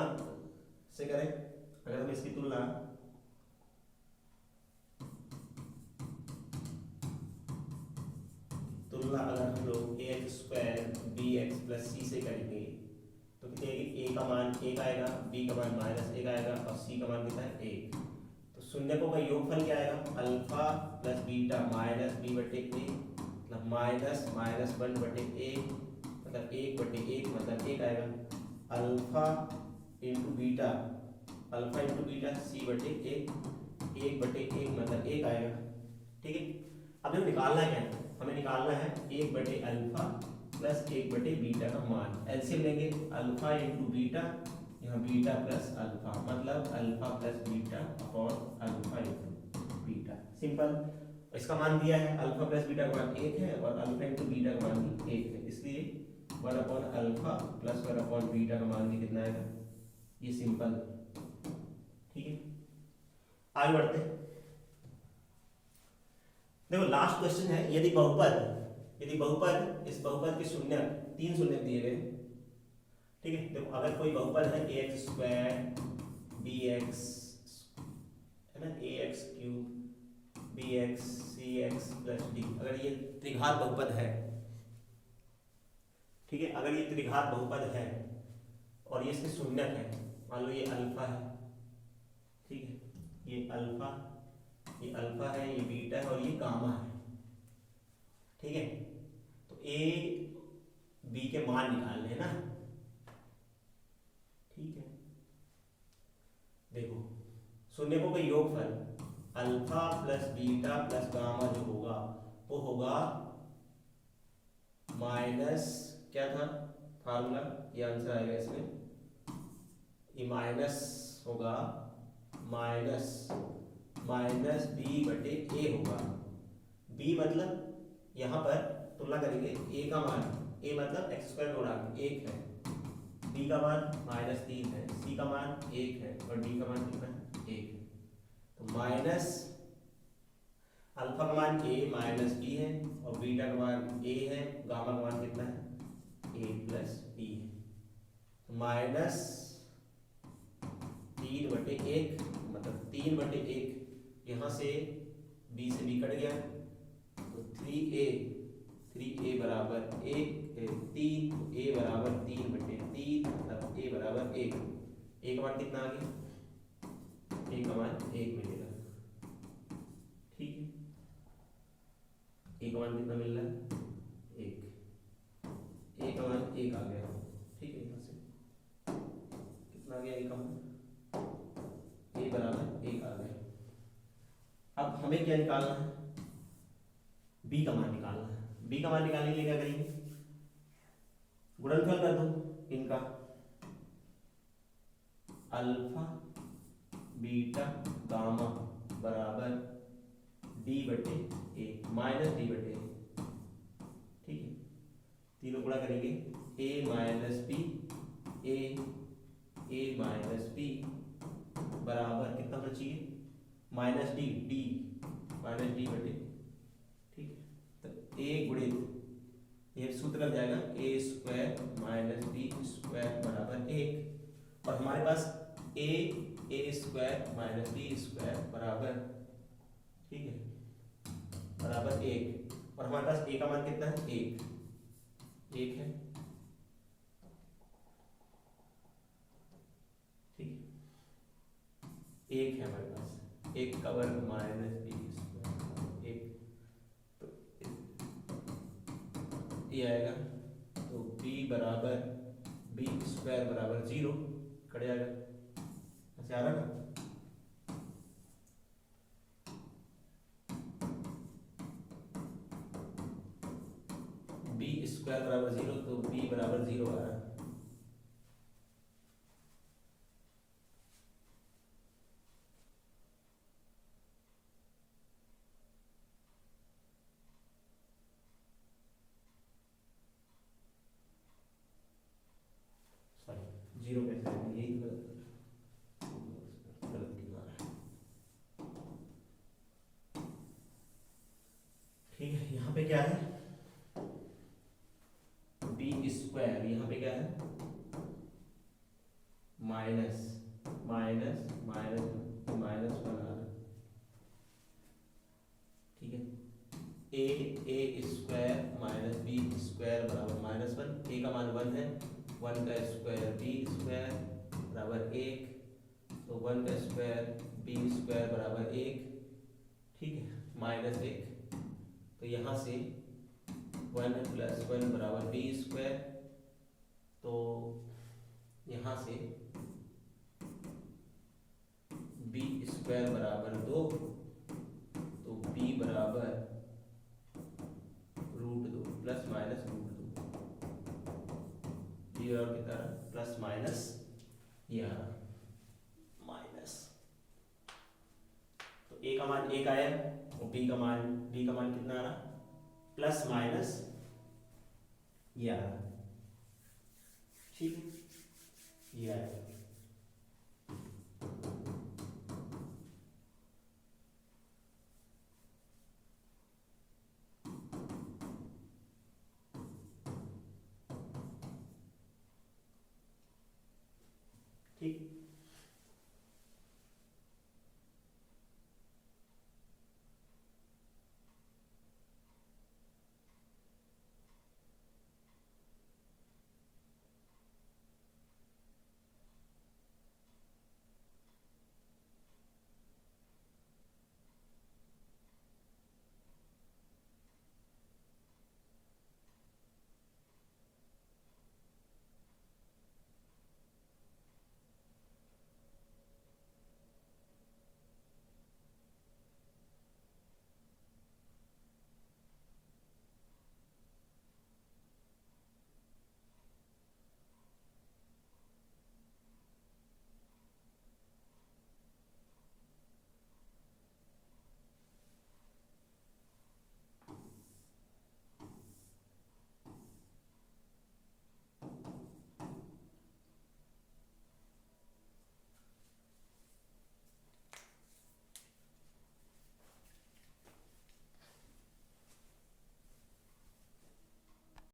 से करें, अगर हम इसकी तुलना तुलना अगर हम लोग a x square b x plus c से करेंगे तो कितनी आएगी, ए का मान 1 आएगा, बी का मान -1 आएगा और सी का मान कितना है 1। तो शून्यकों का योगफल क्या आएगा, alpha plus beta minus b बटे ए मतलब -(-1 बटे ए) मतलब 1/1 मतलब 1 आएगा। अल्फा इंटू बीटा सी बटे 1/1 मतलब 1 आएगा। ठीक है, अब हमें निकालना है क्या, हमें निकालना है 1/अल्फा प्लस 1/बीटा का मान। एलसीएम लेंगे, अल्फा इंटू बीटा, यहाँ बीटा प्लस अल्फा मतलब alpha plus beta upon alpha into beta. Simple. इसका मान दिया है, अल्फा प्लस बीटा का मान 1 है और अल्फा इंटू बीटा का मान भी 1 है, इसलिए 1/अल्फा प्लस 1/बीटा का मान भी कितना आएगा, ये सिंपल। ठीक है, आगे बढ़ते हैं। देखो लास्ट क्वेश्चन है, यदि बहुपद इस बहुपद के शून्य 3 शून्य दिए गए। ठीक है, देखो अगर कोई बहुपद है ए एक्स स्क्वायर बी एक्स है ना, ए एक्स क्यूब बी एक्स सी एक्स प्लस डी, अगर ये त्रिघात बहुपद है, ठीक है, अगर ये त्रिघात बहुपद है और ये इसके शून्यक है, मान लो ये अल्फा है, ठीक है, ये अल्फा है, ये बीटा है और ये गामा है। ठीक है, तो ए बी के मान निकालने हैं ना। ठीक है, देखो शून्यकों का योगफल alpha plus beta plus gamma जो होगा वो होगा माइनस, क्या था फार्मूला, ये आंसर आएगा इसमें, ये माइनस होगा माइनस बी बटे ए होगा। बी मतलब यहाँ पर तुलना करेंगे, ए का मान, ए मतलब एक्स स्क्वायर गुणा 1 है, बी का मान -3 है, सी का मान 1 है और डी का मान कितना है 1 है। तो माइनस अल्फा का मान a माइनस बी है और बीटा का मान a है, गामा का मान कितना है a प्लस बी है। तो -3/1 मतलब 3/1, यहाँ से b से b कट गया तो 3a बराबर 1 3, a बराबर 3/3 मतलब a बराबर 1। a का मान कितना आ गया, a का मान 1 मिलेगा। ठीक है, a का मान कितना मिल रहा है 1, a का मान 1 आ गया। ठीक है, यहाँ से कितना आ गया a का मान, a बराबर 1 आ गया। अब हमें क्या निकालना है, b का मान निकालना है। b का मान निकालने के लिए क्या करेंगे, गुणनफल कर दो इनका, अल्फा बीटा गामा बराबर d/a माइनस d/a। ठीक है, तीनों गुणा करेंगे, a माइनस b बराबर कितना होना चाहिए, -d/a। ठीक है, तो a गुणित ये सूत्र लग जाएगा a square minus b square बराबर 1 और हमारे पास a square minus b square बराबर, ठीक है, बराबर 1 और हमारे पास a का मान कितना है 1 है। ठीक है, 1 है हमारे पास, 1 का वर्ग माइनस b स्क्वायर 1, तो ये आएगा, तो b बराबर b स्क्वायर बराबर 0 कट जाएगा, अच्छा आ रहा ना। b स्क्वायर बराबर 0 तो b बराबर 0 आ रहा है। सॉरी 0 कैसे है, यही गलत क्यों आ रहा है। ठीक है, यहाँ पे क्या है b स्क्वायर, यहाँ पे क्या है ए स्क्वायर माइनस बी स्क्वायर बराबर -1। ए का मान 1 है, 1 का स्क्वायर बी स्क्वायर बराबर 1, तो 1 का स्क्वायर बी स्क्वायर बराबर 1, ठीक है, -1। तो यहाँ से 1 + 1 बराबर बी स्क्वायर, तो यहाँ से बी स्क्वायर बराबर 2, तो बी बराबर √2 ± √2, बी बराबर कितना ± 11 माइनस, तो ए का मान 1 आया और बी का मान कितना आ रहा ± 11, ठीक है, ये आएगा।